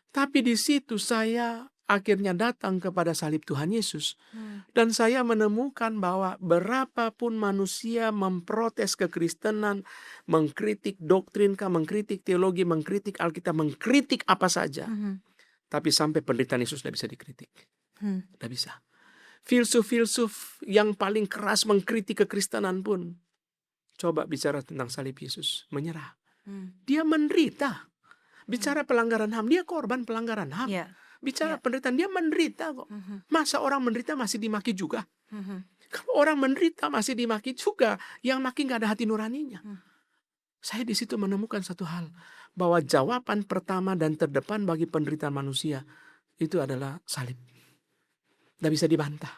Tapi di situ saya akhirnya datang kepada salib Tuhan Yesus. Dan saya menemukan bahwa berapapun manusia memprotes kekristenan, mengkritik doktrin, mengkritik teologi, mengkritik Alkitab, mengkritik apa saja. Tapi sampai penderitaan Yesus tidak bisa dikritik. Tidak bisa. Filsuf-filsuf yang paling keras mengkritik kekristenan pun coba bicara tentang salib Yesus, menyerah. Dia menderita. Bicara pelanggaran HAM, dia korban pelanggaran HAM. Bicara penderitaan, dia menderita kok. Masa orang menderita masih dimaki juga? Kalau orang menderita masih dimaki juga, yang maki nggak ada hati nuraninya. Saya di situ menemukan satu hal, bahwa jawaban pertama dan terdepan bagi penderitaan manusia itu adalah salib. Nggak bisa dibantah.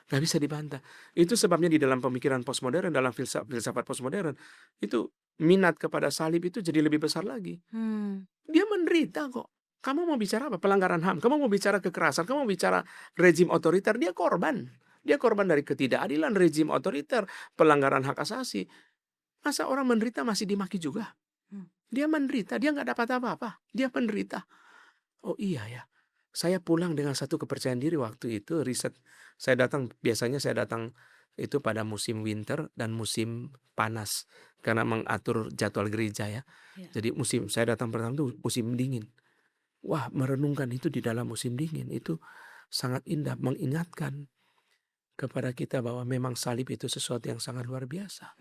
Nggak bisa dibantah. Itu sebabnya di dalam pemikiran postmodern, dalam filsafat postmodern, itu minat kepada salib itu jadi lebih besar lagi. Dia menderita kok. Kamu mau bicara apa? Pelanggaran HAM. Kamu mau bicara kekerasan. Kamu mau bicara rezim otoriter. Dia korban. Dia korban dari ketidakadilan, rezim otoriter, pelanggaran hak asasi. Masa orang menderita masih dimaki juga? Dia menderita. Dia nggak dapat apa-apa. Dia menderita. Oh iya ya. Saya pulang dengan satu kepercayaan diri waktu itu riset. Biasanya saya datang itu pada musim winter dan musim panas karena mengatur jadwal gereja ya. Jadi saya datang pertama itu musim dingin. Wah, merenungkan itu di dalam musim dingin itu sangat indah, mengingatkan kepada kita bahwa memang salib itu sesuatu yang sangat luar biasa.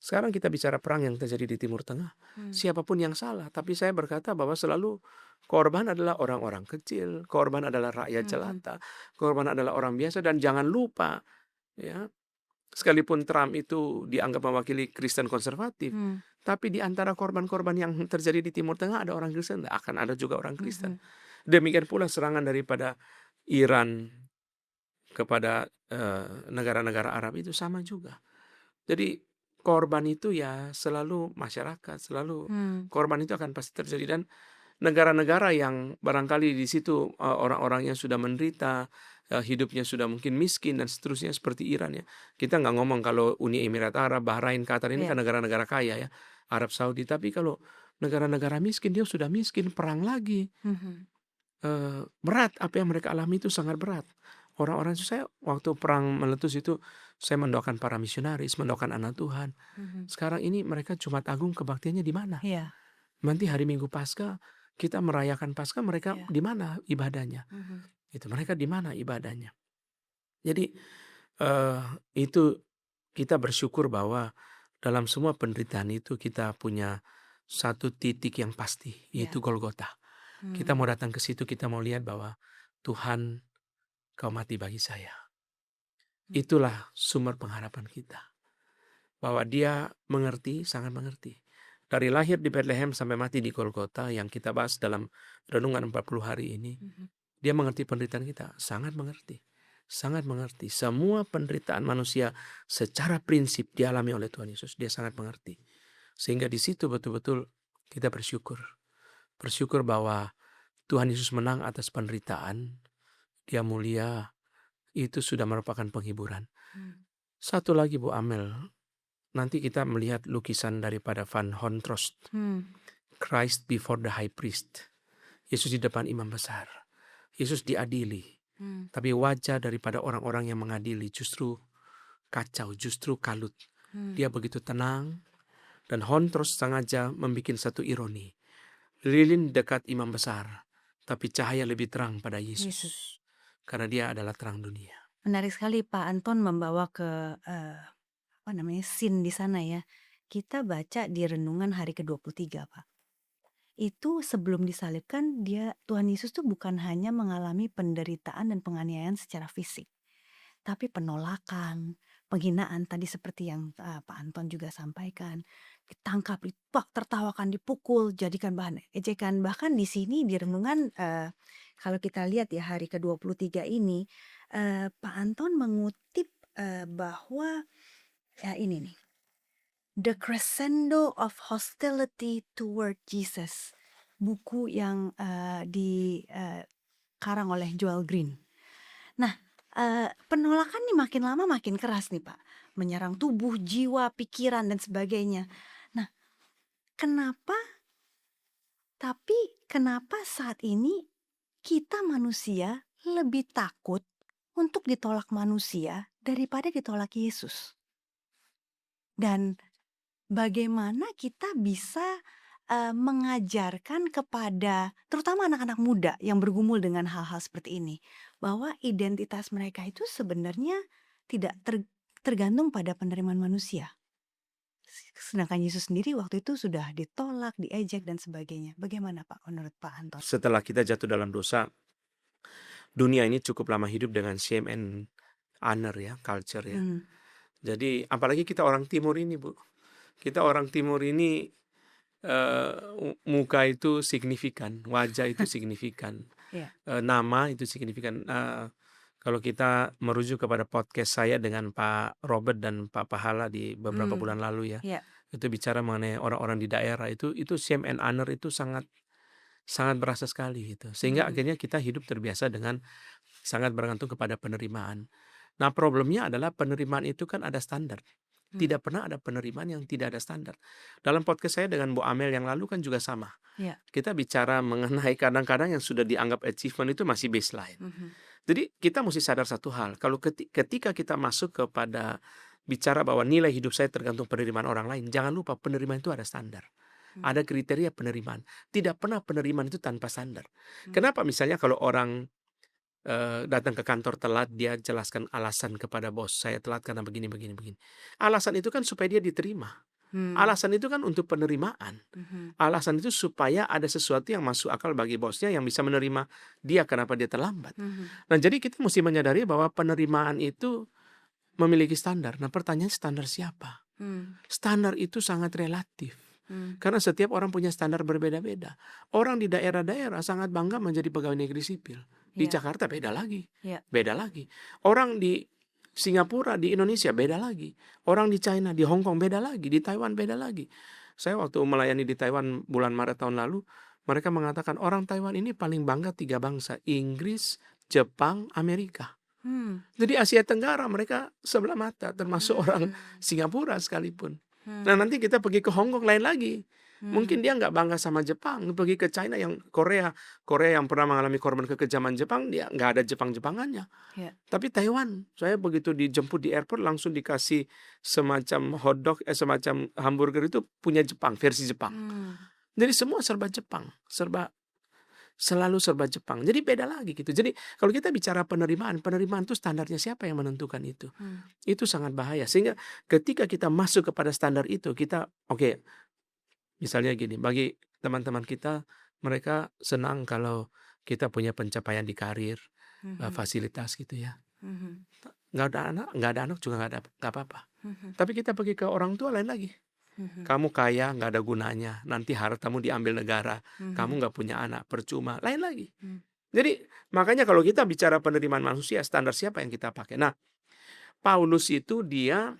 Sekarang kita bicara perang yang terjadi di Timur Tengah. Siapapun yang salah, tapi saya berkata bahwa selalu korban adalah orang-orang kecil, korban adalah rakyat jelata, korban adalah orang biasa. Dan jangan lupa ya, sekalipun Trump itu dianggap mewakili Kristen konservatif, tapi di antara korban-korban yang terjadi di Timur Tengah ada orang Kristen, akan ada juga orang Kristen. Demikian pula serangan daripada Iran kepada negara-negara Arab itu sama juga. Jadi korban itu ya selalu masyarakat, selalu korban itu akan pasti terjadi. Dan negara-negara yang barangkali di situ orang-orangnya sudah menderita, hidupnya sudah mungkin miskin dan seterusnya seperti Iran ya. Kita nggak ngomong kalau Uni Emirat Arab, Bahrain, Qatar ini Iya. kan negara-negara kaya ya, Arab Saudi. Tapi kalau negara-negara miskin, dia sudah miskin, perang lagi. Berat, apa yang mereka alami itu sangat berat. Orang-orang itu, saya waktu perang meletus itu, saya mendoakan para misionaris, mendoakan anak Tuhan. Sekarang ini mereka Jumat Agung kebaktiannya di mana? Iya. Nanti hari Minggu Paskah kita merayakan Paskah, mereka Iya. di mana ibadahnya? Itu mereka di mana ibadahnya? Jadi itu kita bersyukur bahwa dalam semua penderitaan itu kita punya satu titik yang pasti, Iya. yaitu Golgota. Kita mau datang ke situ, kita mau lihat bahwa Tuhan, Kau mati bagi saya. Itulah sumber pengharapan kita. Bahwa Dia mengerti, sangat mengerti. Dari lahir di Bethlehem sampai mati di Golgota yang kita bahas dalam renungan 40 hari ini, Dia mengerti penderitaan kita, sangat mengerti. Sangat mengerti. Semua penderitaan manusia secara prinsip dialami oleh Tuhan Yesus, Dia sangat mengerti. Sehingga di situ betul-betul kita bersyukur. Bersyukur bahwa Tuhan Yesus menang atas penderitaan, Dia mulia, itu sudah merupakan penghiburan. Satu lagi Bu Amel, nanti kita melihat lukisan daripada Van Hontrost, Christ before the high priest. Yesus di depan imam besar. Yesus diadili, tapi wajah daripada orang-orang yang mengadili justru kacau, justru kalut. Dia begitu tenang, dan Hontrost sengaja membuat satu ironi. Lilin dekat imam besar, tapi cahaya lebih terang pada Yesus. Karena Dia adalah terang dunia. Menarik sekali Pak Anton membawa ke scene di sana ya. Kita baca di renungan hari ke-23 Pak. Itu sebelum disalibkan, Tuhan Yesus tuh bukan hanya mengalami penderitaan dan penganiayaan secara fisik, tapi penolakan, penghinaan tadi seperti yang Pak Anton juga sampaikan. Ditangkap, tertawakan, dipukul, jadikan bahan ejekan. Bahkan di sini di renungan kalau kita lihat ya hari ke-23 ini, Pak Anton mengutip bahwa ya ini nih, The Crescendo of Hostility Toward Jesus, buku yang dikarang oleh Joel Green. Nah, penolakan nih makin lama makin keras nih Pak, menyerang tubuh, jiwa, pikiran dan sebagainya. Nah, kenapa saat ini kita manusia lebih takut untuk ditolak manusia daripada ditolak Yesus? Dan bagaimana kita bisa mengajarkan kepada terutama anak-anak muda yang bergumul dengan hal-hal seperti ini, bahwa identitas mereka itu sebenarnya tidak tergantung pada penerimaan manusia. Sedangkan Yesus sendiri waktu itu sudah ditolak, diejek dan sebagainya. Bagaimana Pak menurut Pak Anton? Setelah kita jatuh dalam dosa, dunia ini cukup lama hidup dengan shame and honor ya, culture ya. Jadi apalagi kita orang timur ini Bu. Kita orang timur ini muka itu signifikan, wajah itu signifikan, nama itu signifikan. Kalau kita merujuk kepada podcast saya dengan Pak Robert dan Pak Pahala di beberapa bulan lalu ya, itu bicara mengenai orang-orang di daerah itu shame and honor itu sangat berasa sekali gitu. Sehingga akhirnya kita hidup terbiasa dengan sangat bergantung kepada penerimaan. Nah problemnya adalah penerimaan itu kan ada standar. Tidak pernah ada penerimaan yang tidak ada standar. Dalam podcast saya dengan Bu Amel yang lalu kan juga sama. Kita bicara mengenai kadang-kadang yang sudah dianggap achievement itu masih baseline. Jadi kita mesti sadar satu hal. Kalau ketika kita masuk kepada bicara bahwa nilai hidup saya tergantung penerimaan orang lain, jangan lupa penerimaan itu ada standar. Ada kriteria penerimaan. Tidak pernah penerimaan itu tanpa standar. Kenapa misalnya kalau orang datang ke kantor telat, dia jelaskan alasan kepada bos, saya telat karena begini. Alasan itu kan supaya dia diterima. Alasan itu kan untuk penerimaan. Alasan itu supaya ada sesuatu yang masuk akal bagi bosnya yang bisa menerima dia kenapa dia terlambat. Nah jadi kita mesti menyadari bahwa penerimaan itu memiliki standar. Nah pertanyaan standar siapa? Standar itu sangat relatif. Karena setiap orang punya standar berbeda-beda. Orang di daerah-daerah sangat bangga menjadi pegawai negeri sipil. Di Ya. Jakarta beda lagi. Ya. Beda lagi. Orang di Singapura, di Indonesia beda lagi. Orang di China, di Hong Kong beda lagi. Di Taiwan beda lagi. Saya waktu melayani di Taiwan bulan Maret tahun lalu, mereka mengatakan orang Taiwan ini paling bangga 3 bangsa, Inggris, Jepang, Amerika. Hmm. Jadi Asia Tenggara mereka sebelah mata, termasuk orang Hmm. Singapura sekalipun. Hmm. Nah nanti kita pergi ke Hong Kong lain lagi. Hmm. Mungkin dia nggak bangga sama Jepang, pergi ke China yang Korea yang pernah mengalami korban kekejaman Jepang, dia nggak ada Jepang-Jepangannya. Ya. Tapi Taiwan, saya begitu dijemput di airport langsung dikasih semacam hotdog, semacam hamburger itu punya Jepang, versi Jepang. Hmm. Jadi semua serba Jepang, selalu serba Jepang. Jadi beda lagi gitu. Jadi kalau kita bicara penerimaan itu standarnya siapa yang menentukan itu? Hmm. Itu sangat bahaya. Sehingga ketika kita masuk kepada standar itu, kita oke, misalnya gini, bagi teman-teman kita, mereka senang kalau kita punya pencapaian di karir, Mhm. fasilitas gitu ya. Mhm. Nggak ada anak juga nggak apa-apa. Mhm. Tapi kita pergi ke orang tua lain lagi. Mhm. Kamu kaya nggak ada gunanya, nanti hartamu diambil negara, Mhm. kamu nggak punya anak, percuma, lain lagi. Hmm. Jadi makanya kalau kita bicara penerimaan manusia, standar siapa yang kita pakai? Nah, Paulus itu dia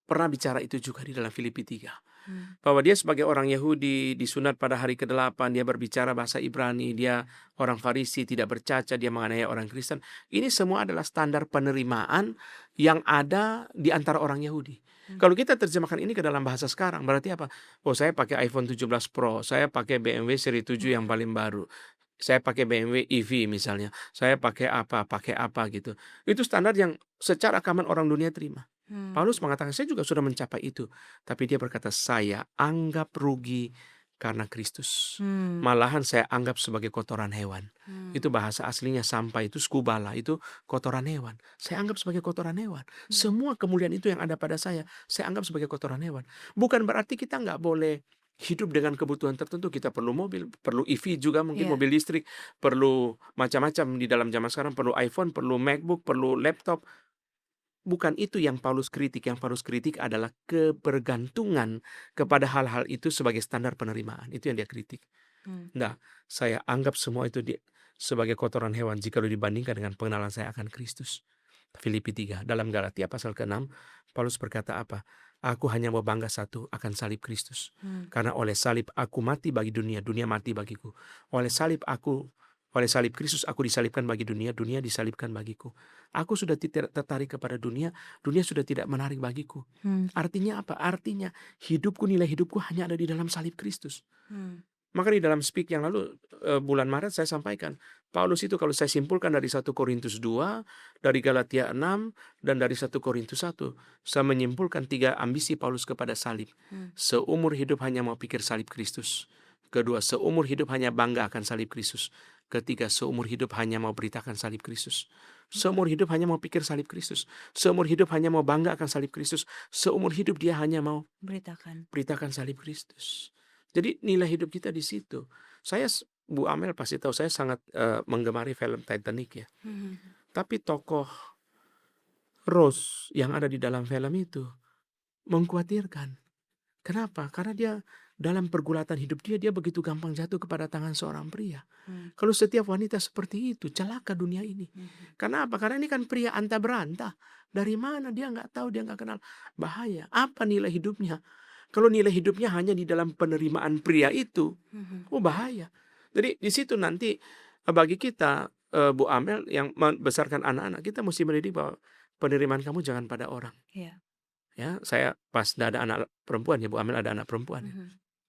pernah bicara itu juga di dalam Filipi 3. Hmm. Bahwa dia sebagai orang Yahudi, disunat pada hari ke-8, dia berbicara bahasa Ibrani, dia orang Farisi, tidak bercacat, dia menganiaya orang Kristen. Ini semua adalah standar penerimaan yang ada di antara orang Yahudi. Kalau kita terjemahkan ini ke dalam bahasa sekarang, berarti apa? Oh, saya pakai iPhone 17 Pro, saya pakai BMW seri 7 yang paling baru. Saya pakai BMW EV misalnya. Saya pakai apa gitu. Itu standar yang secara common orang dunia terima. Hmm. Paulus mengatakan, saya juga sudah mencapai itu. Tapi dia berkata, saya anggap rugi karena Kristus. Hmm. Malahan saya anggap sebagai kotoran hewan. Hmm. Itu bahasa aslinya sampah, itu skubala, itu kotoran hewan. Saya anggap sebagai kotoran hewan. Semua kemuliaan itu yang ada pada saya anggap sebagai kotoran hewan. Bukan berarti kita nggak boleh hidup dengan kebutuhan tertentu. Kita perlu mobil, perlu EV juga mungkin, Yeah. mobil listrik, perlu macam-macam di dalam zaman sekarang, perlu iPhone, perlu MacBook, perlu laptop. Bukan itu yang Paulus kritik. Yang Paulus kritik adalah kebergantungan kepada hal-hal itu sebagai standar penerimaan. Itu yang dia kritik. Hmm. Nah, saya anggap semua itu sebagai kotoran hewan jika dibandingkan dengan pengenalan saya akan Kristus. Filipi 3. Dalam Galatia pasal ke-6, Paulus berkata apa? Aku hanya mau bangga satu, akan salib Kristus. Hmm. Karena oleh salib aku mati bagi dunia, dunia mati bagiku. Oleh salib Kristus aku disalibkan bagi dunia, dunia disalibkan bagiku. Aku sudah tidak tertarik kepada dunia, dunia sudah tidak menarik bagiku. Hmm. Artinya apa? Artinya nilai hidupku hanya ada di dalam salib Kristus. Hmm. Maka di dalam speak yang lalu bulan Maret saya sampaikan, Paulus itu kalau saya simpulkan dari 1 Korintus 2, dari Galatia 6, dan dari 1 Korintus 1, saya menyimpulkan 3 ambisi Paulus kepada salib. Seumur hidup hanya mau pikir salib Kristus. Kedua, seumur hidup hanya bangga akan salib Kristus. Ketiga, seumur hidup hanya mau beritakan salib Kristus. Seumur hidup hanya mau pikir salib Kristus. Seumur hidup hanya mau bangga akan salib Kristus. Seumur hidup dia hanya mau beritakan salib Kristus. Jadi nilai hidup kita di situ. Bu Amel pasti tahu saya sangat menggemari film Titanic ya. Tapi tokoh Rose yang ada di dalam film itu mengkhawatirkan. Kenapa? Karena dia dalam pergulatan hidup dia begitu gampang jatuh kepada tangan seorang pria. Kalau setiap wanita seperti itu, celaka dunia ini. Karena apa? Karena ini kan pria anta berantah. Dari mana dia nggak tahu, dia nggak kenal. Bahaya. Apa nilai hidupnya? Kalau nilai hidupnya hanya di dalam penerimaan pria itu, bahaya. Jadi di situ nanti bagi kita, Bu Amel yang membesarkan anak-anak, kita mesti mendidik bahwa penerimaan kamu jangan pada orang. Yeah. Ya, saya pas ada anak perempuan ya, Bu Amel ada anak perempuan.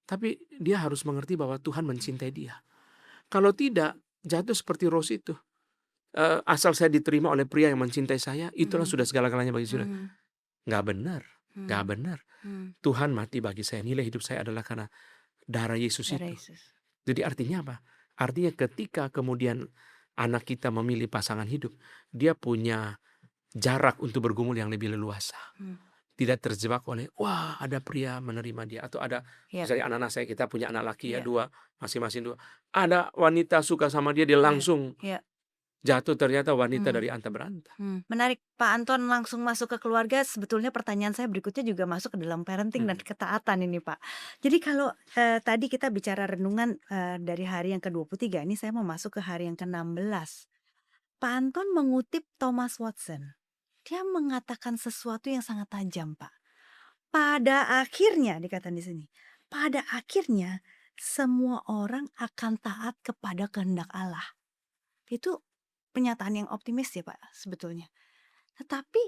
Tapi dia harus mengerti bahwa Tuhan mencintai dia. Kalau tidak, jatuh seperti Rose itu. Asal saya diterima oleh pria yang mencintai saya, itulah sudah segala-galanya bagi saya. Nggak benar. Nggak benar. Tuhan mati bagi saya. Nilai hidup saya adalah karena darah Yesus itu. Jadi artinya apa? Artinya ketika kemudian anak kita memilih pasangan hidup, dia punya jarak untuk bergumul yang lebih leluasa. Tidak terjebak oleh, wah ada pria menerima dia. Atau ada, misalnya anak-anak saya, kita punya anak laki ya, 2, masing-masing 2. Ada wanita suka sama dia, dia langsung jatuh ternyata wanita Hmm. dari anta beranta. Menarik, Pak Anton langsung masuk ke keluarga. Sebetulnya pertanyaan saya berikutnya juga masuk ke dalam parenting dan Mhm. ketaatan ini, Pak. Jadi kalau tadi kita bicara renungan dari hari yang ke-23, ini saya mau masuk ke hari yang ke-16. Pak Anton mengutip Thomas Watson. Dia mengatakan sesuatu yang sangat tajam, Pak. Pada akhirnya, dikatakan di sini, pada akhirnya semua orang akan taat kepada kehendak Allah. Itu pernyataan yang optimis ya, Pak, sebetulnya. Tetapi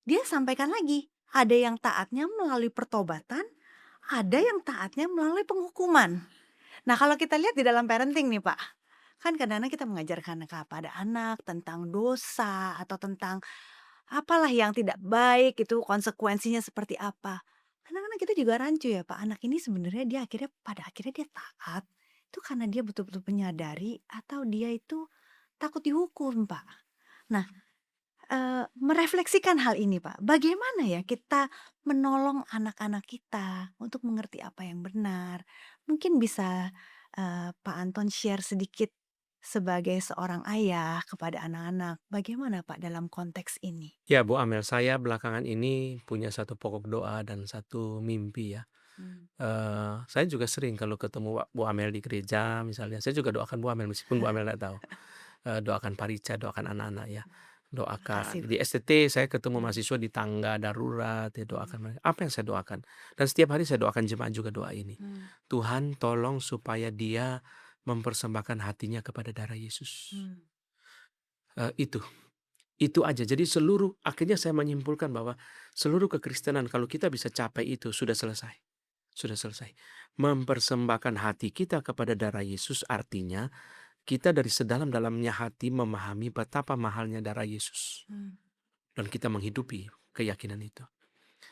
dia sampaikan lagi, ada yang taatnya melalui pertobatan, ada yang taatnya melalui penghukuman. Nah, kalau kita lihat di dalam parenting nih, Pak, kan kadang-kadang kita mengajarkan kepada anak tentang dosa atau tentang apalah yang tidak baik itu konsekuensinya seperti apa. Kadang-kadang kita juga rancu ya, Pak, anak ini sebenarnya dia akhirnya pada akhirnya dia taat itu karena dia betul-betul menyadari atau dia itu takut dihukum, Pak. Nah, merefleksikan hal ini, Pak, bagaimana ya kita menolong anak-anak kita untuk mengerti apa yang benar? Mungkin bisa, Pak Anton share sedikit sebagai seorang ayah kepada anak-anak, bagaimana, Pak, dalam konteks ini? Ya, Bu Amel, saya belakangan ini punya satu pokok doa dan satu mimpi ya. Mmm. Saya juga sering kalau ketemu Bu Amel di gereja misalnya, saya juga doakan Bu Amel meskipun Bu Amel nggak tahu. Doakan Pak Rica, doakan anak-anak ya, Makasih, doakan. Pak. Di STT saya ketemu Mmm. mahasiswa di tangga darurat, ya Mmm. doakan mereka. Apa yang saya doakan? Dan setiap hari saya doakan jemaat juga doa ini. Mmm. Tuhan tolong supaya dia mempersembahkan hatinya kepada darah Yesus. Mmm. Itu. Itu aja. Jadi akhirnya saya menyimpulkan bahwa seluruh kekristenan kalau kita bisa capai itu sudah selesai. Sudah selesai. Mempersembahkan hati kita kepada darah Yesus artinya kita dari sedalam-dalamnya hati memahami betapa mahalnya darah Yesus. Mmm. Dan kita menghidupi keyakinan itu.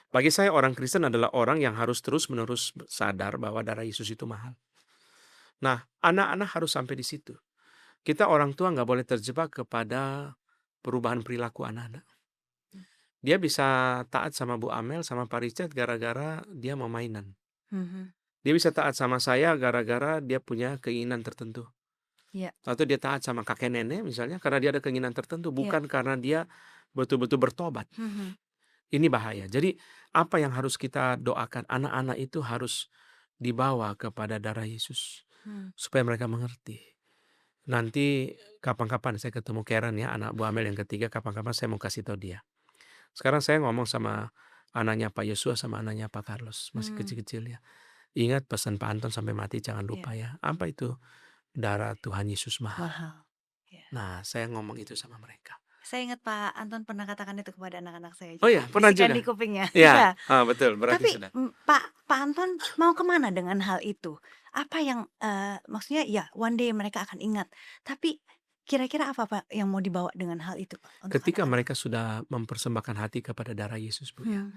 Bagi saya orang Kristen adalah orang yang harus terus-menerus sadar bahwa darah Yesus itu mahal. Nah, anak-anak harus sampai di situ. Kita orang tua nggak boleh terjebak kepada perubahan perilaku anak-anak. Dia bisa taat sama Bu Amel, sama Pak Richard gara-gara dia mau mainan. Mhm. Dia bisa taat sama saya gara-gara dia punya keinginan tertentu. Iya. Atau dia taat sama kakek nenek misalnya karena dia ada keinginan tertentu, Iya. bukan karena dia betul-betul bertobat. Mhm. Ini bahaya. Jadi apa yang harus kita doakan? Anak-anak itu harus dibawa kepada darah Yesus Mmm. supaya mereka mengerti. Nanti kapan-kapan saya ketemu Karen ya, anak Bu Amel yang ketiga, kapan-kapan saya mau kasih tahu dia. Sekarang saya ngomong sama anaknya Pak Yosua sama anaknya Pak Carlos, masih Mmm. kecil-kecil ya. Ingat pesan Pak Anton sampai mati jangan Iya. lupa ya. Apa itu? Darah Tuhan Yesus mahal. Mahal. Iya. Nah, saya ngomong itu sama mereka. Saya ingat Pak Anton pernah katakan itu kepada anak-anak saya Oh juga, ya, pernah bisikan di juga? kupingnya. Ya, Iya. betul, berarti Tapi, sudah. Pak Anton mau kemana dengan hal itu? Apa yang, maksudnya ya one day mereka akan ingat, tapi kira-kira apa, Pak, yang mau dibawa dengan hal itu, Pak, untuk Ketika anak-anak? mereka sudah mempersembahkan hati kepada darah Yesus, Bu ya, Hmm.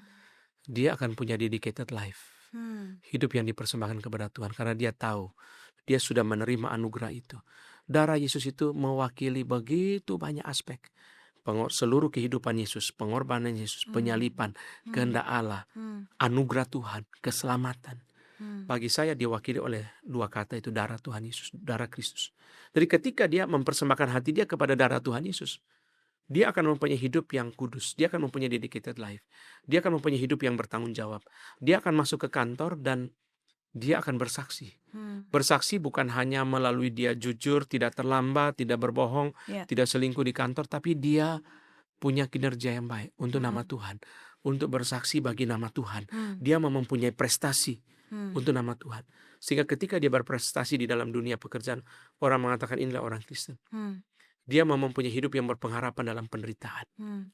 dia akan punya dedicated life. Hmm. Hidup yang dipersembahkan kepada Tuhan karena dia tahu dia sudah menerima anugerah itu. Darah Yesus itu mewakili begitu banyak aspek. Seluruh kehidupan Yesus, pengorbanan Yesus, Hmm. penyalipan, Hmm. kehendak Allah, Hmm. anugerah Tuhan, keselamatan. Hmm. Bagi saya diwakili oleh dua kata itu darah Tuhan Yesus, darah Kristus. Jadi ketika dia mempersembahkan hati dia kepada darah Tuhan Yesus, dia akan mempunyai hidup yang kudus, dia akan mempunyai dedicated life, dia akan mempunyai hidup yang bertanggung jawab. Dia akan masuk ke kantor dan dia akan bersaksi. Hmm. Bersaksi bukan hanya melalui dia jujur, tidak terlambat, tidak berbohong, Ya. tidak selingkuh di kantor, tapi dia punya kinerja yang baik untuk nama Hmm. Tuhan, untuk bersaksi bagi nama Tuhan. Hmm. Dia mempunyai prestasi Hmm. untuk nama Tuhan. Sehingga ketika dia berprestasi di dalam dunia pekerjaan, orang mengatakan inilah orang Kristen. Hmm. Dia mempunyai hidup yang berpengharapan dalam penderitaan. Hmm.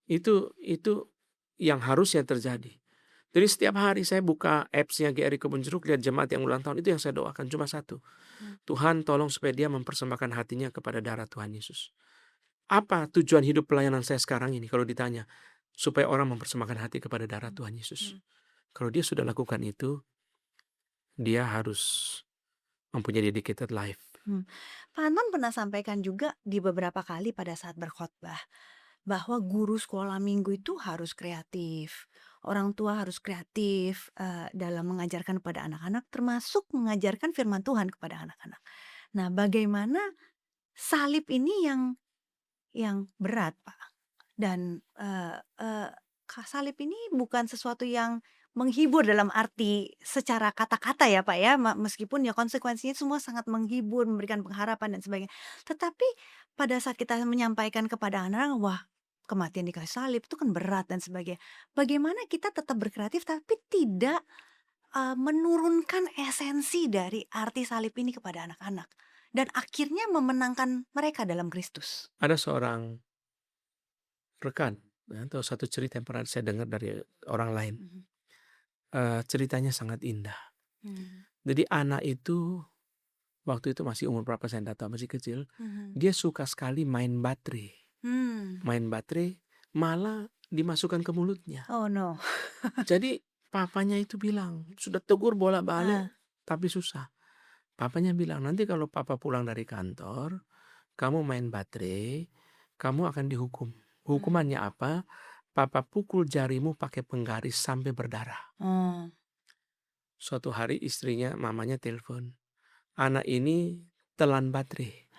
Itu yang harusnya terjadi. Jadi setiap hari saya buka apps-nya GRI Kebun Jeruk, lihat jemaat yang ulang tahun, itu yang saya doakan cuma satu. Hmm. Tuhan tolong supaya dia mempersembahkan hatinya kepada darah Tuhan Yesus. Apa tujuan hidup pelayanan saya sekarang ini kalau ditanya? Supaya orang mempersembahkan hati kepada darah Tuhan Yesus. Hmm. Kalau dia sudah lakukan itu, dia harus mempunyai dedicated life. Pak Anton pernah sampaikan juga di beberapa kali pada saat berkhotbah bahwa guru sekolah minggu itu harus kreatif, orang tua harus kreatif dalam mengajarkan kepada anak-anak, termasuk mengajarkan firman Tuhan kepada anak-anak. Nah, bagaimana salib ini yang berat, Pak. Dan, salib ini bukan sesuatu yang menghibur dalam arti secara kata-kata ya, Pak, ya, meskipun ya konsekuensinya semua sangat menghibur, memberikan pengharapan dan sebagainya. Tetapi pada saat kita menyampaikan kepada anak, wah, kematian di kayu salib itu kan berat dan sebagainya. Bagaimana kita tetap berkreatif tapi tidak, menurunkan esensi dari arti salib ini kepada anak-anak dan akhirnya memenangkan mereka dalam Kristus? Ada seorang rekan, ya, atau satu cerita yang pernah saya dengar dari orang lain, Mhm. ceritanya sangat indah. Mmm. Jadi anak itu waktu itu masih umur berapa saya nggak tahu, masih kecil, Mhm. dia suka sekali main baterai. Mmm. Main baterai malah dimasukkan ke mulutnya. Oh, no. Jadi papanya itu bilang, sudah tegur bolak-balik Heeh. tapi susah. Papanya bilang, "Nanti kalau papa pulang dari kantor, kamu main baterai, kamu akan dihukum. Mmm. Hukumannya apa? Papa pukul jarimu pakai penggaris sampai berdarah." Oh. Suatu hari istrinya, mamanya telepon, "Anak ini telan baterai."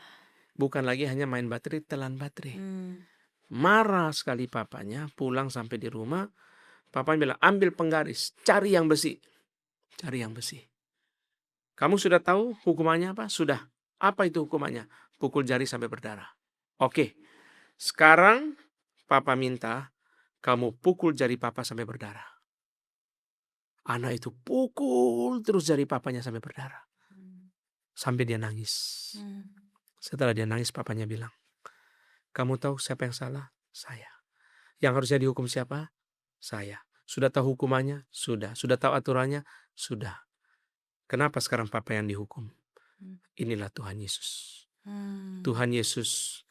Bukan lagi hanya main baterai, telan baterai. Mmm. Marah sekali papanya, pulang sampai di rumah, papanya bilang, "Ambil penggaris, cari yang besi, cari yang besi. Kamu sudah tahu hukumannya apa? Sudah. Apa itu hukumannya? Pukul jari sampai berdarah. Oke, sekarang papa minta kamu pukul jari papa sampai berdarah." Anak itu pukul terus jari papanya sampai berdarah. Mmm. Sampai dia nangis. Mmm. Setelah dia nangis, papanya bilang, "Kamu tahu siapa yang salah? Saya. Yang harusnya dihukum siapa? Saya. Sudah tahu hukumannya? Sudah. Sudah tahu aturannya? Sudah. Kenapa sekarang papa yang dihukum?" Mmm. Inilah Tuhan Yesus. Mmm. Tuhan Yesus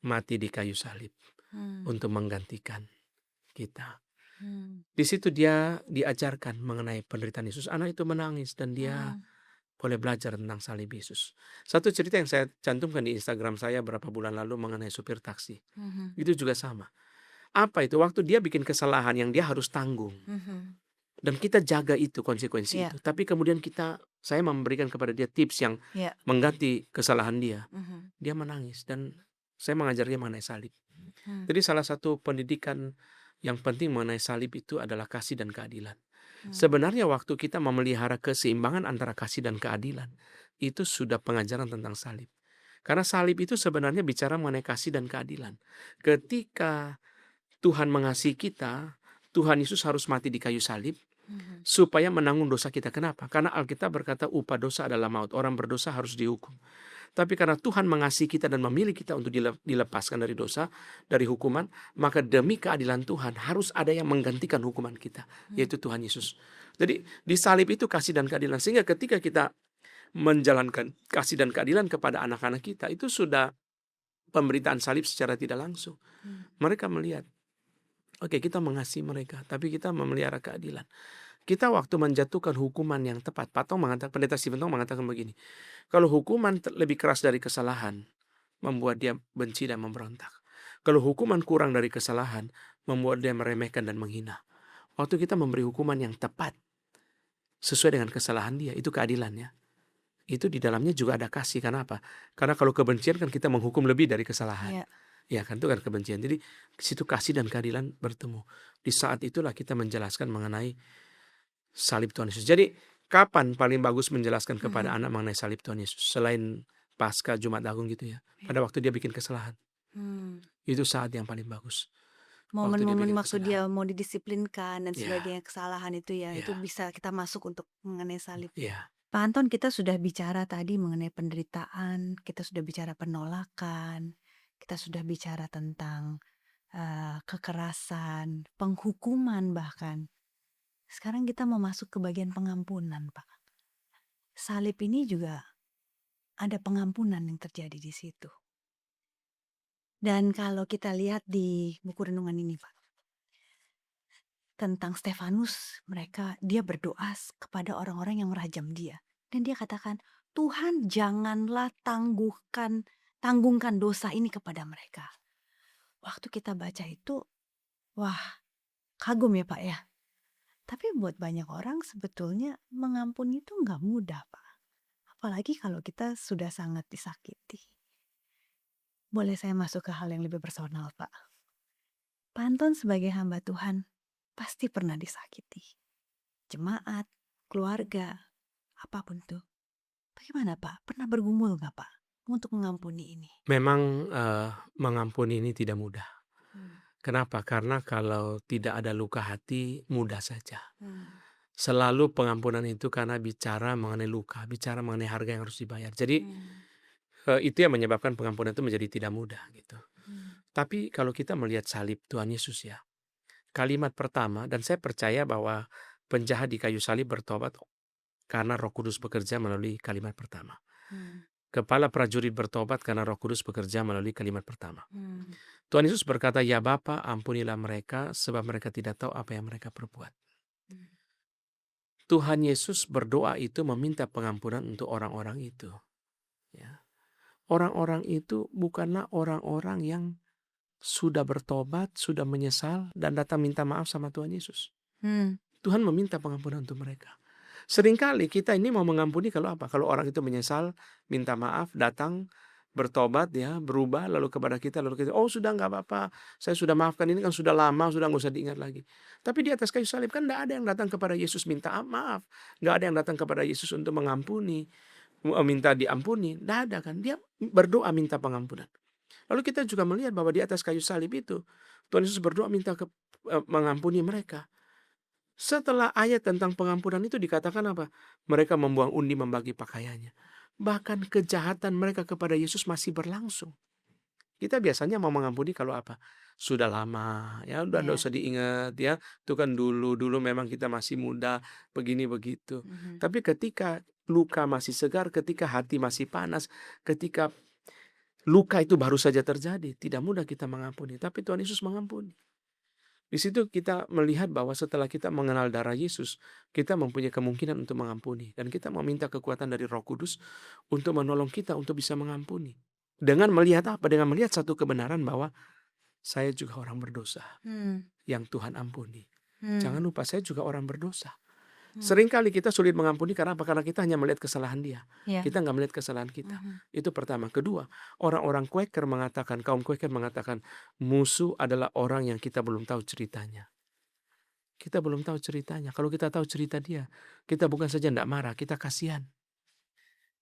mati di kayu salib Mmm. untuk menggantikan kita. Mmm. Di situ dia diajarkan mengenai penderitaan Yesus. Anak itu menangis dan dia Mmm. boleh belajar tentang salib Yesus. Satu cerita yang saya cantumkan di Instagram saya beberapa bulan lalu mengenai supir taksi. Mhm. Itu juga sama. Apa itu? Waktu dia bikin kesalahan yang dia harus tanggung. Mhm. Dan kita jaga itu, konsekuensi Iya. itu. Tapi kemudian saya memberikan kepada dia tips yang Iya. mengganti kesalahan dia. Mhm. Dia menangis dan saya mengajar dia mengenai salib. Mmm. Jadi salah satu pendidikan yang penting mengenai salib itu adalah kasih dan keadilan. Mmm. Sebenarnya waktu kita memelihara keseimbangan antara kasih dan keadilan, itu sudah pengajaran tentang salib. Karena salib itu sebenarnya bicara mengenai kasih dan keadilan. Ketika Tuhan mengasihi kita, Tuhan Yesus harus mati di kayu salib Mhm. supaya menanggung dosa kita. Kenapa? Karena Alkitab berkata upah dosa adalah maut. Orang berdosa harus dihukum. Tapi karena Tuhan mengasihi kita dan memilih kita untuk dilepaskan dari dosa, dari hukuman, maka demi keadilan Tuhan harus ada yang menggantikan hukuman kita, Mmm. yaitu Tuhan Yesus. Jadi di salib itu kasih dan keadilan. Sehingga ketika kita menjalankan kasih dan keadilan kepada anak-anak kita, itu sudah pemberitaan salib secara tidak langsung. Mmm. Mereka melihat, oke, kita mengasihi mereka, tapi kita memelihara keadilan. Kita waktu menjatuhkan hukuman yang tepat, Pendeta Stephen Tong mengatakan begini, kalau hukuman lebih keras dari kesalahan, membuat dia benci dan memberontak. Kalau hukuman kurang dari kesalahan, membuat dia meremehkan dan menghina. Waktu kita memberi hukuman yang tepat, sesuai dengan kesalahan dia, itu keadilannya. Itu di dalamnya juga ada kasih. Kenapa? Karena kalau kebencian kan kita menghukum lebih dari kesalahan. Iya. Ya kan, itu kan kebencian. Jadi di situ kasih dan keadilan bertemu. Di saat itulah kita menjelaskan mengenai salib Tuhan Yesus. Jadi kapan paling bagus menjelaskan kepada Mhm. anak mengenai salib Tuhan Yesus? Selain Pasca Jumat Agung gitu ya. Iya. Pada waktu dia bikin kesalahan. Mmm. Itu saat yang paling bagus. Waktu dia Momen-momen bikin waktu kesalahan. dia mau didisiplinkan dan Ya, sebagainya, kesalahan itu ya, itu ya, bisa kita masuk untuk mengenai salib. ya, Pak Anton, kita sudah bicara tadi mengenai penderitaan, kita sudah bicara penolakan, kita sudah bicara tentang, kekerasan, penghukuman bahkan. Sekarang kita mau masuk ke bagian pengampunan, Pak. Salib ini juga ada pengampunan yang terjadi di situ. Dan kalau kita lihat di buku renungan ini, Pak, tentang Stefanus, dia berdoa kepada orang-orang yang merajam dia. Dan dia katakan, "Tuhan, janganlah tanggungkan dosa ini kepada mereka." Waktu kita baca itu, wah, kagum ya, Pak, ya. Tapi buat banyak orang sebetulnya mengampuni itu nggak mudah, Pak. Apalagi kalau kita sudah sangat disakiti. Boleh saya masuk ke hal yang lebih personal, Pak? Pak Anton sebagai hamba Tuhan pasti pernah disakiti. Jemaat, keluarga, apapun tuh. Bagaimana Pak? Pernah bergumul nggak Pak untuk mengampuni ini? Memang, mengampuni ini tidak mudah. Hmm. Kenapa? Karena kalau tidak ada luka hati, mudah saja. Hmm. Selalu pengampunan itu karena bicara mengenai luka, bicara mengenai harga yang harus dibayar. Jadi, Hmm. itu yang menyebabkan pengampunan itu menjadi tidak mudah, gitu. Hmm. Tapi kalau kita melihat salib Tuhan Yesus ya, kalimat pertama dan saya percaya bahwa penjahat di kayu salib bertobat karena Roh Kudus bekerja melalui kalimat pertama. Hmm. Kepala prajurit bertobat karena Roh Kudus bekerja melalui kalimat pertama. Hmm. Tuhan Yesus berkata, "Ya Bapa, ampunilah mereka sebab mereka tidak tahu apa yang mereka perbuat." Hmm. Tuhan Yesus berdoa itu meminta pengampunan untuk orang-orang itu. Ya. Orang-orang itu bukanlah orang-orang yang sudah bertobat, sudah menyesal, dan datang minta maaf sama Tuhan Yesus. Hmm. Tuhan meminta pengampunan untuk mereka. Seringkali kita ini mau mengampuni kalau apa? Kalau orang itu menyesal, minta maaf, datang, bertobat ya, berubah lalu kepada kita, lalu kita, "Oh sudah nggak apa-apa, saya sudah maafkan, ini kan sudah lama, sudah nggak usah diingat lagi." Tapi di atas kayu salib kan nggak ada yang datang kepada Yesus minta maaf, nggak ada yang datang kepada Yesus untuk mengampuni, minta diampuni, nggak ada kan. Dia berdoa minta pengampunan. Lalu kita juga melihat bahwa di atas kayu salib itu, Tuhan Yesus berdoa minta mengampuni mereka. Setelah ayat tentang pengampunan itu dikatakan apa? Mereka membuang undi membagi pakaiannya. Bahkan kejahatan mereka kepada Yesus masih berlangsung. Kita biasanya mau mengampuni kalau apa? Sudah lama, ya udah nggak Ya. usah diingat ya. Itu kan dulu memang kita masih muda, begini begitu. Mhm. Tapi ketika luka masih segar, ketika hati masih panas, ketika luka itu baru saja terjadi, tidak mudah kita mengampuni. Tapi Tuhan Yesus mengampuni. Di situ kita melihat bahwa setelah kita mengenal darah Yesus, kita mempunyai kemungkinan untuk mengampuni. Dan kita meminta kekuatan dari Roh Kudus untuk menolong kita untuk bisa mengampuni. Dengan melihat apa? Dengan melihat satu kebenaran bahwa saya juga orang berdosa Hmm. yang Tuhan ampuni. Hmm. Jangan lupa saya juga orang berdosa. Hmm. Seringkali kita sulit mengampuni karena apa? Karena kita hanya melihat kesalahan dia. Ya. Kita nggak melihat kesalahan kita. Mhm. Itu pertama. Kedua, orang-orang Quaker mengatakan, kaum Quaker mengatakan, musuh adalah orang yang kita belum tahu ceritanya. Kita belum tahu ceritanya. Kalau kita tahu cerita dia, kita bukan saja tidak marah, kita kasihan.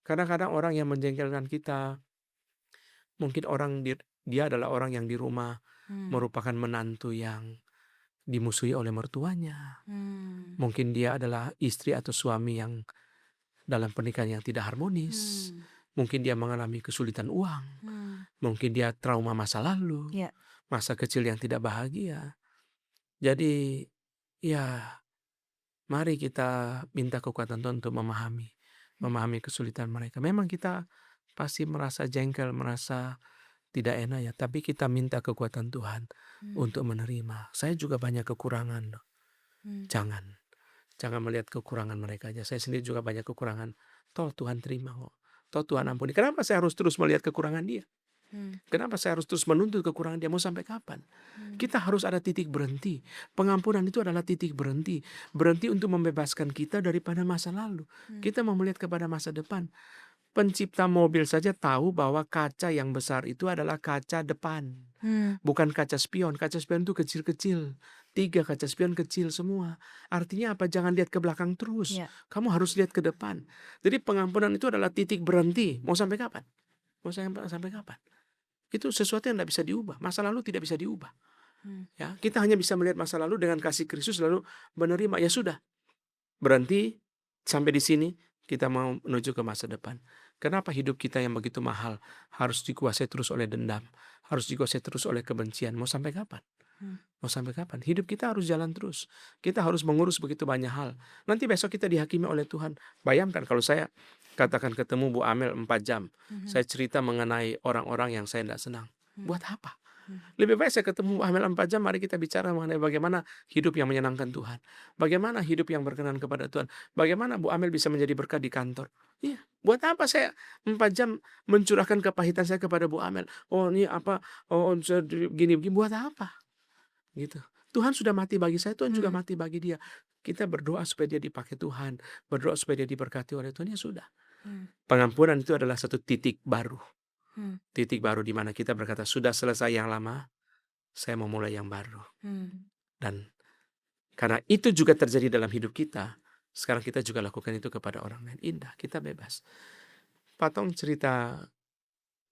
Kadang-kadang orang yang menjengkelkan kita, mungkin dia adalah orang yang di rumah Hmm. merupakan menantu yang dimusuhi oleh mertuanya. Hmm. Mungkin dia adalah istri atau suami yang dalam pernikahan yang tidak harmonis. Hmm. Mungkin dia mengalami kesulitan uang. Hmm. Mungkin dia trauma masa lalu, Ya. masa kecil yang tidak bahagia. Jadi, ya mari kita minta kekuatan Tuhan untuk memahami kesulitan mereka. Memang kita pasti merasa jengkel, merasa tidak enak ya, tapi kita minta kekuatan Tuhan Hmm. untuk menerima. Saya juga banyak kekurangan loh. Hmm. Jangan melihat kekurangan mereka aja. Saya sendiri juga banyak kekurangan. Toh Tuhan terima kok. Toh Tuhan ampuni. Kenapa saya harus terus melihat kekurangan dia? Hmm. Kenapa saya harus terus menuntut kekurangan dia? Mau sampai kapan? Hmm. Kita harus ada titik berhenti. Pengampunan itu adalah titik berhenti. Berhenti untuk membebaskan kita daripada masa lalu. Kita mau melihat kepada masa depan. Pencipta mobil saja tahu bahwa kaca yang besar itu adalah kaca depan. Hmm. Bukan kaca spion. Kaca spion itu kecil-kecil. 3 kaca spion kecil semua. Artinya apa? Jangan lihat ke belakang terus. Ya. Kamu harus lihat ke depan. Jadi pengampunan itu adalah titik berhenti. Mau sampai kapan? Mau sampai kapan? Itu sesuatu yang tidak bisa diubah. Masa lalu tidak bisa diubah. Hmm. Ya, kita hanya bisa melihat masa lalu dengan kasih Kristus lalu menerima. Ya sudah, berhenti sampai di sini. Kita mau menuju ke masa depan. Kenapa hidup kita yang begitu mahal harus dikuasai terus oleh dendam, harus dikuasai terus oleh kebencian? Mau sampai kapan? Hmm. Mau sampai kapan? Hidup kita harus jalan terus. Kita harus mengurus begitu banyak hal. Nanti besok kita dihakimi oleh Tuhan. Bayangkan kalau saya katakan ketemu Bu Amel 4 jam. Saya cerita mengenai orang-orang yang saya tidak senang. Buat apa? Lebih baik saya ketemu Bu Amel 4 jam, mari kita bicara mengenai bagaimana hidup yang menyenangkan Tuhan. Bagaimana hidup yang berkenan kepada Tuhan. Bagaimana Bu Amel bisa menjadi berkat di kantor. Iya, buat apa saya 4 jam mencurahkan kepahitan saya kepada Bu Amel. Oh ini apa, oh gini, buat apa? Gitu. Tuhan sudah mati bagi saya, Tuhan juga mati bagi dia. Kita berdoa supaya dia dipakai Tuhan, berdoa supaya dia diberkati oleh Tuhan, ya sudah. Pengampunan itu adalah satu titik baru. Titik baru di mana kita berkata, sudah selesai yang lama, saya mau mulai yang baru. Dan karena itu juga terjadi dalam hidup kita, sekarang kita juga lakukan itu kepada orang lain. Indah, kita bebas. Patong cerita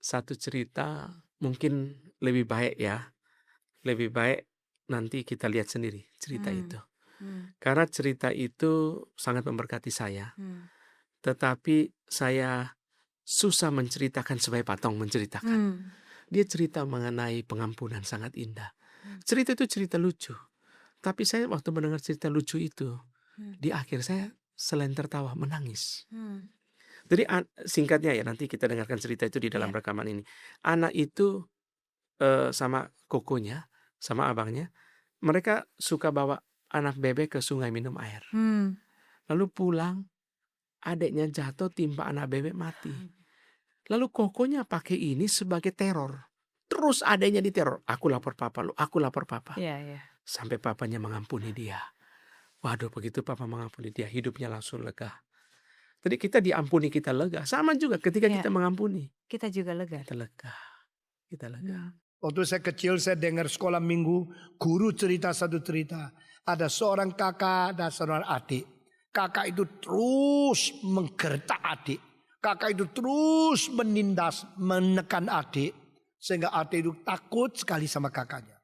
satu cerita mungkin lebih baik ya. Lebih baik nanti kita lihat sendiri cerita itu. Karena cerita itu sangat memberkati saya. Tetapi saya susah menceritakan supaya Patong menceritakan. Dia cerita mengenai pengampunan sangat indah. Cerita itu cerita lucu. Tapi saya waktu mendengar cerita lucu itu, di akhir saya selain tertawa menangis. Jadi singkatnya ya, nanti kita dengarkan cerita itu di dalam rekaman ini. Anak itu sama kokonya, sama abangnya, mereka suka bawa anak bebek ke sungai minum air. Lalu pulang, adiknya jatuh timpa anak bebek mati. Lalu kokonya pakai ini sebagai teror. Terus adiknya diteror. Aku lapor papa lu, aku lapor papa. Sampai papanya mengampuni dia. Waduh, begitu papa mengampuni dia, hidupnya langsung lega. Jadi kita diampuni, kita lega. Sama juga ketika kita mengampuni, Kita juga lega. kita lega. Kita lega. Waktu saya kecil saya dengar sekolah minggu, guru cerita satu cerita. Ada seorang kakak dan seorang adik. Kakak itu terus menggertak adik. Kakak itu terus menindas, menekan adik. Sehingga adik itu takut sekali sama kakaknya.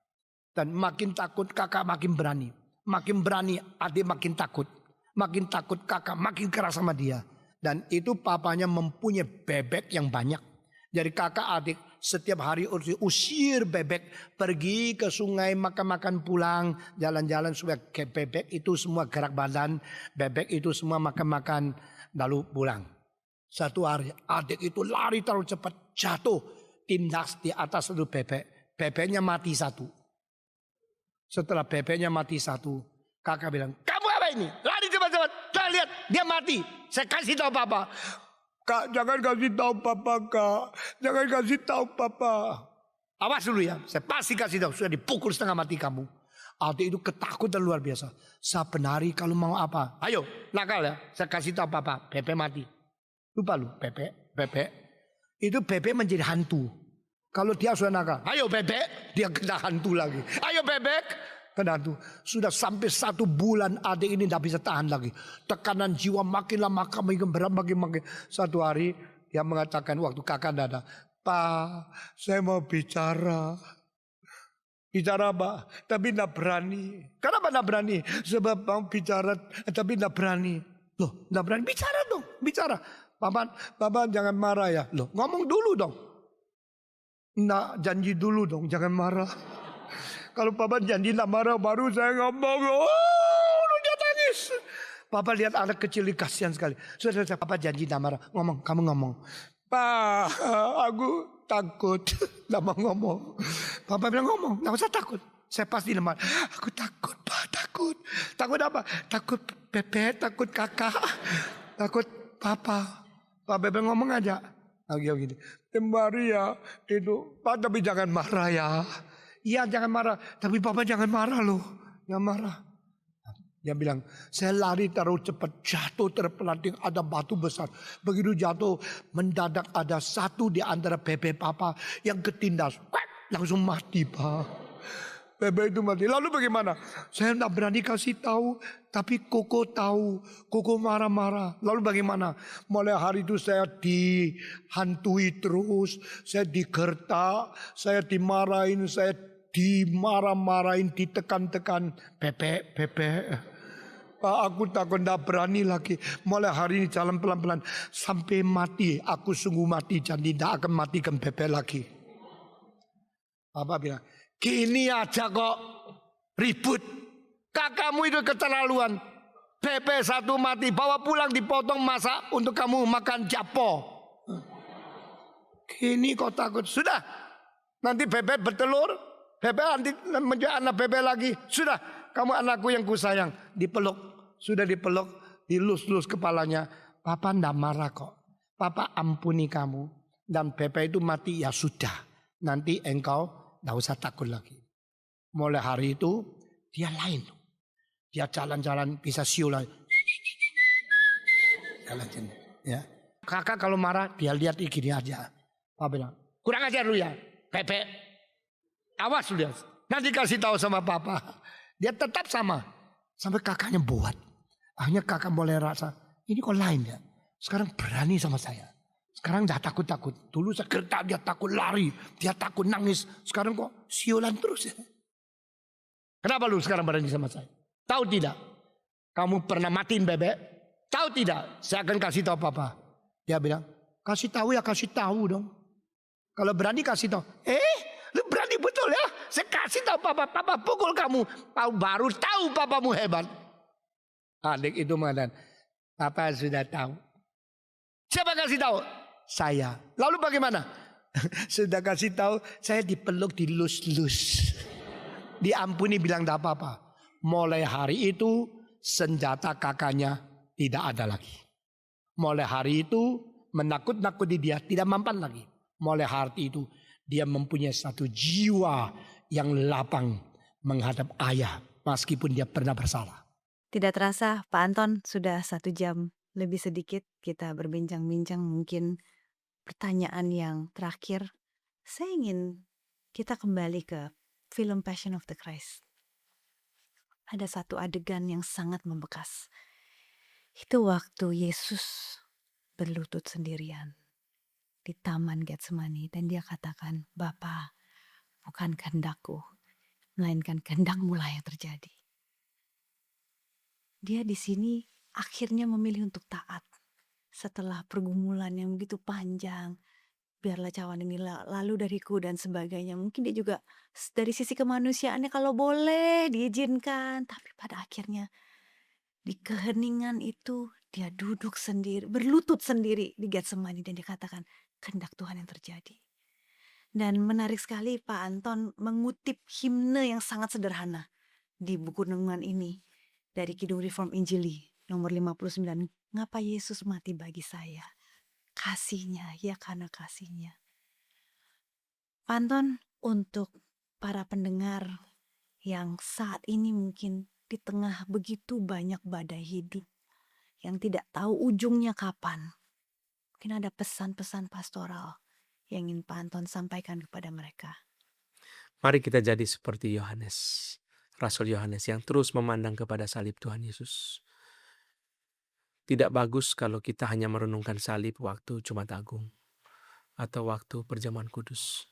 Dan makin takut kakak makin berani. Makin berani adik makin takut. Makin takut kakak makin keras sama dia. Dan itu papanya mempunyai bebek yang banyak. Jadi kakak adik setiap hari usir bebek. Pergi ke sungai makan-makan pulang. Jalan-jalan supaya bebek itu semua gerak badan. Bebek itu semua makan-makan lalu pulang. Satu hari adik itu lari terlalu cepat. Jatuh tindas di atas satu bebek. Bebeknya mati satu. Setelah bebeknya mati satu, kakak bilang, kamu apa ini? Lari cepat-cepat. Nah, lihat, dia mati. Saya kasih tahu papa. Kak, jangan kasih tahu papa, kak. Jangan kasih tahu papa. Awas dulu ya. Saya pasti kasih tahu. Sudah dipukul setengah mati kamu. Adik itu ketakutan luar biasa. Saya penari kalau mau apa. Ayo, nakal ya. Saya kasih tahu papa. Bebek mati. Lupa lu, bebek. Itu bebek menjadi hantu. Kalau dia sudah nakal, ayo bebek, dia kena hantu lagi. Ayo bebek, kena hantu. Sudah sampai 1 bulan adik ini tidak bisa tahan lagi. Tekanan jiwa makin lama makin berat, makin. Satu hari dia mengatakan waktu kakak ada, Pak, saya mau bicara. Bicara apa? Tapi tidak berani. Kenapa tidak berani? Sebab mau bicara tapi tidak berani. Loh, tidak berani? Bicara dong, bicara. Papa jangan marah ya. Loh, ngomong dulu dong. Nak janji dulu dong, jangan marah. Kalau papa janji nak marah baru saya ngomong. Oh, dia tangis. Papa lihat anak kecil ini kasihan sekali. Sudah, papa janji nak marah. Ngomong, kamu ngomong. Pak, aku takut. Tidak mau ngomong. Papa bilang ngomong, nggak usah takut. Saya pasti lemah. Aku takut, Pak, takut. Takut apa? Takut bebek, takut kakak, takut papa. Papa bilang ngomong aja. Gini. Kembali ya itu Pak, tapi jangan marah ya. Iya jangan marah, tapi Papa jangan marah loh. Jangan marah. Dia bilang, saya lari terlalu cepat, jatuh terpelanting, ada batu besar. Begitu jatuh, mendadak ada satu di antara bebek Papa yang ketindas. Langsung mati, Pak. Bebek itu mati. Lalu bagaimana? Saya tidak berani kasih tahu, tapi Koko tahu. Koko marah-marah. Lalu bagaimana? Mulai hari itu saya dihantui terus, saya digertak, saya dimarahin, saya dimarah-marahin, ditekan-tekan. Bebek. Pak, aku takut tidak berani lagi. Mulai hari ini jalan pelan-pelan sampai mati. Aku sungguh mati, jadi tidak akan matikan bebek lagi. Papa bilang, gini aja kok ribut. Kakakmu itu keterlaluan. Bebek satu mati, bawa pulang dipotong masak untuk kamu makan japo. Gini kok takut. Sudah, nanti bebek bertelur, bebek nanti menjadi anak bebek lagi. Sudah, kamu anakku yang kusayang. Dipeluk, sudah dipeluk, dilus-lus kepalanya. Papa ndak marah kok. Papa ampuni kamu. Dan bebek itu mati, ya sudah. Nanti engkau tidak usah takut lagi. Mulai hari itu dia lain. Dia jalan-jalan bisa siul lagi. Jalan-jalan. Ya. Kakak kalau marah dia lihat gini aja. Papa bilang, Kurang ajar lu ya, Bebek. Awas lu ya. Nanti kasih tahu sama papa. Dia tetap sama. Sampai kakaknya buat. Akhirnya kakak boleh rasa, ini kok lain ya. Sekarang berani sama saya. Sekarang dah takut-takut. Dulu saya gertak, dia takut lari. Dia takut nangis. Sekarang kok siolan terus ya. Kenapa lu sekarang berani sama saya? Tahu tidak? Kamu pernah matiin bebek? Tahu tidak? Saya akan kasih tahu papa. Dia bilang, kasih tahu ya, kasih tahu dong. Kalau berani kasih tahu. Lu berani betul ya? Saya kasih tahu papa, papa pukul kamu. Baru tahu papamu hebat. Adik itu mengatakan, papa sudah tahu. Siapa kasih tahu? Saya. Lalu bagaimana? Sudah kasih tahu, saya dipeluk, dilus-lus. Diampuni, bilang tidak apa-apa. Mulai hari itu senjata kakaknya tidak ada lagi. Mulai hari itu menakut-nakuti dia tidak mempan lagi. Mulai hari itu dia mempunyai satu jiwa yang lapang menghadap ayah meskipun dia pernah bersalah. Tidak terasa Pak Anton sudah 1 jam lebih sedikit kita berbincang-bincang. Mungkin pertanyaan yang terakhir, saya ingin kita kembali ke film Passion of the Christ. Ada satu adegan yang sangat membekas. Itu waktu Yesus berlutut sendirian di Taman Getsemani dan dia katakan, Bapa, bukan kehendakku, melainkan kehendakmu lah yang terjadi. Dia di sini akhirnya memilih untuk taat. Setelah pergumulan yang begitu panjang, biarlah cawan ini lalu dariku dan sebagainya. Mungkin dia juga dari sisi kemanusiaannya kalau boleh diizinkan. Tapi pada akhirnya di keheningan itu dia duduk sendiri, berlutut sendiri di Getsemani dan dia katakan, kehendak Tuhan yang terjadi. Dan menarik sekali Pak Anton mengutip himne yang sangat sederhana di buku renungan ini. Dari Kidung Reform Injili nomor 59. Ngapa Yesus mati bagi saya? Kasihnya, ya karena kasihnya. Pak Anton, untuk para pendengar yang saat ini mungkin di tengah begitu banyak badai hidup, yang tidak tahu ujungnya kapan, mungkin ada pesan-pesan pastoral yang ingin Pak Anton sampaikan kepada mereka. Mari kita jadi seperti Yohanes, Rasul Yohanes yang terus memandang kepada salib Tuhan Yesus. Tidak bagus kalau kita hanya merenungkan salib waktu Jumat Agung atau waktu perjamuan kudus.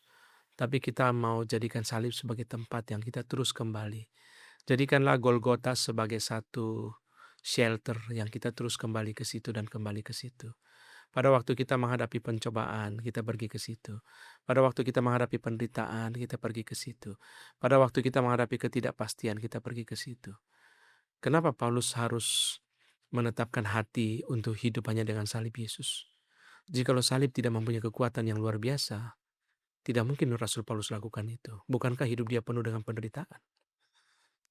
Tapi kita mau jadikan salib sebagai tempat yang kita terus kembali. Jadikanlah Golgota sebagai satu shelter yang kita terus kembali ke situ dan kembali ke situ. Pada waktu kita menghadapi pencobaan, kita pergi ke situ. Pada waktu kita menghadapi penderitaan, kita pergi ke situ. Pada waktu kita menghadapi ketidakpastian, kita pergi ke situ. Kenapa Paulus harus menetapkan hati untuk hidup hanya dengan salib Yesus? Jikalau salib tidak mempunyai kekuatan yang luar biasa, tidak mungkin Rasul Paulus lakukan itu. Bukankah hidup dia penuh dengan penderitaan?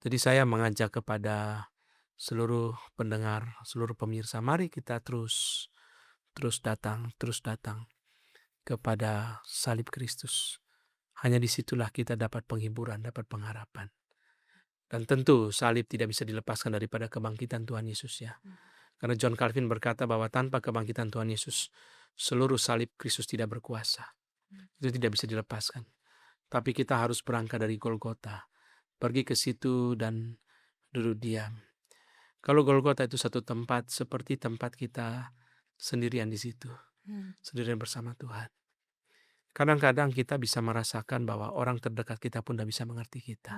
Jadi saya mengajak kepada seluruh pendengar, seluruh pemirsa, mari kita terus datang kepada salib Kristus. Hanya disitulah kita dapat penghiburan, dapat pengharapan. Dan tentu salib tidak bisa dilepaskan daripada kebangkitan Tuhan Yesus ya. Karena John Calvin berkata bahwa tanpa kebangkitan Tuhan Yesus, seluruh salib Kristus tidak berkuasa. Itu tidak bisa dilepaskan. Tapi kita harus berangkat dari Golgota, pergi ke situ dan duduk diam. Kalau Golgota itu satu tempat seperti tempat kita sendirian di situ, sendirian bersama Tuhan. Kadang-kadang kita bisa merasakan bahwa orang terdekat kita pun tidak bisa mengerti kita.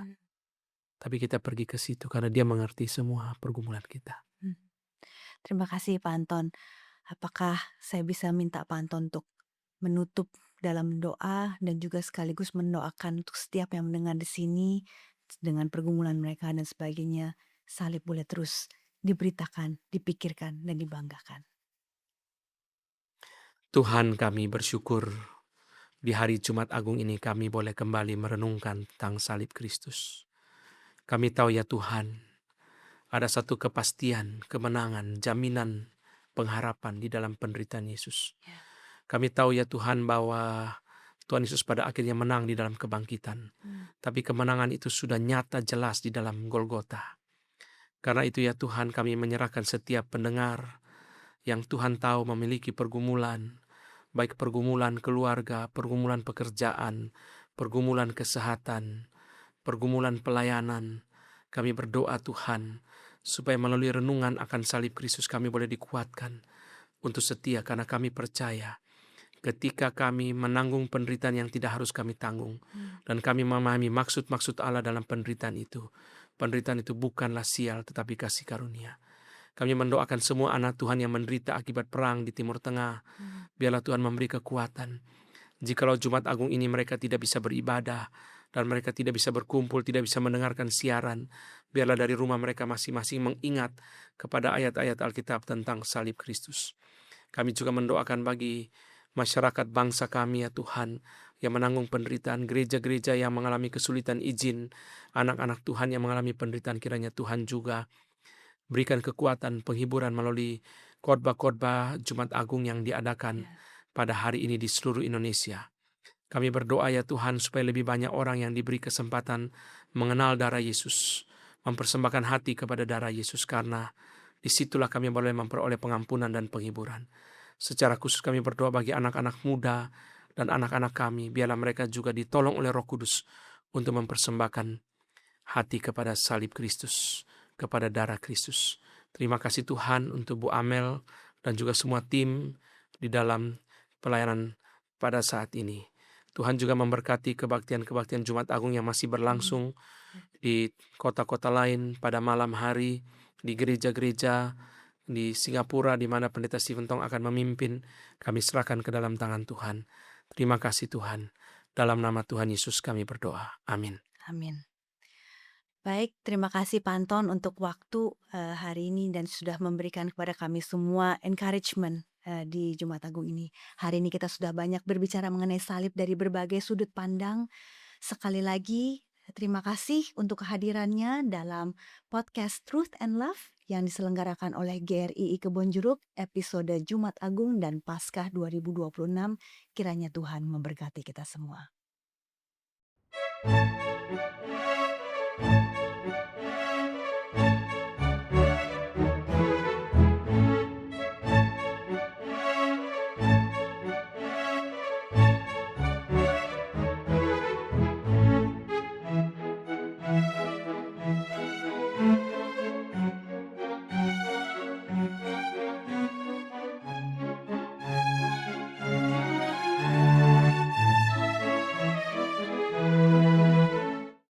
Tapi kita pergi ke situ karena dia mengerti semua pergumulan kita. Terima kasih Pak Anton. Apakah saya bisa minta Pak Anton untuk menutup dalam doa dan juga sekaligus mendoakan untuk setiap yang mendengar di sini dengan pergumulan mereka dan sebagainya, salib boleh terus diberitakan, dipikirkan dan dibanggakan. Tuhan, kami bersyukur di hari Jumat Agung ini kami boleh kembali merenungkan tentang salib Kristus. Kami tahu ya Tuhan, ada satu kepastian, kemenangan, jaminan, pengharapan di dalam penderitaan Yesus. Kami tahu ya Tuhan bahwa Tuhan Yesus pada akhirnya menang di dalam kebangkitan. Tapi kemenangan itu sudah nyata jelas di dalam Golgota. Karena itu ya Tuhan, kami menyerahkan setiap pendengar yang Tuhan tahu memiliki pergumulan, baik pergumulan keluarga, pergumulan pekerjaan, pergumulan kesehatan, pergumulan pelayanan. Kami berdoa Tuhan, supaya melalui renungan akan salib Kristus kami boleh dikuatkan untuk setia, karena kami percaya ketika kami menanggung penderitaan yang tidak harus kami tanggung, dan kami memahami maksud-maksud Allah dalam penderitaan itu. Penderitaan itu bukanlah sial, tetapi kasih karunia. Kami mendoakan semua anak Tuhan yang menderita akibat perang di Timur Tengah. Biarlah Tuhan memberi kekuatan. Jikalau Jumat Agung ini mereka tidak bisa beribadah, dan mereka tidak bisa berkumpul, tidak bisa mendengarkan siaran, biarlah dari rumah mereka masing-masing mengingat kepada ayat-ayat Alkitab tentang salib Kristus. Kami juga mendoakan bagi masyarakat bangsa kami ya Tuhan, yang menanggung penderitaan, gereja-gereja yang mengalami kesulitan izin, anak-anak Tuhan yang mengalami penderitaan, kiranya Tuhan juga berikan kekuatan penghiburan melalui khotbah-khotbah Jumat Agung yang diadakan pada hari ini di seluruh Indonesia. Kami berdoa ya Tuhan, supaya lebih banyak orang yang diberi kesempatan mengenal darah Yesus, mempersembahkan hati kepada darah Yesus, karena disitulah kami boleh memperoleh pengampunan dan penghiburan. Secara khusus kami berdoa bagi anak-anak muda dan anak-anak kami, biarlah mereka juga ditolong oleh Roh Kudus untuk mempersembahkan hati kepada salib Kristus, kepada darah Kristus. Terima kasih Tuhan untuk Bu Amel dan juga semua tim di dalam pelayanan pada saat ini. Tuhan juga memberkati kebaktian-kebaktian Jumat Agung yang masih berlangsung di kota-kota lain pada malam hari, di gereja-gereja di Singapura di mana Pendeta Stephen Tong akan memimpin. Kami serahkan ke dalam tangan Tuhan. Terima kasih Tuhan. Dalam nama Tuhan Yesus kami berdoa. Amin. Amin. Baik, terima kasih Pak Anton untuk waktu hari ini dan sudah memberikan kepada kami semua encouragement di Jumat Agung ini. Hari ini kita sudah banyak berbicara mengenai salib dari berbagai sudut pandang. Sekali lagi, terima kasih untuk kehadirannya dalam podcast Truth and Love yang diselenggarakan oleh GRII Kebonjeruk episode Jumat Agung dan Paskah 2026. Kiranya Tuhan memberkati kita semua.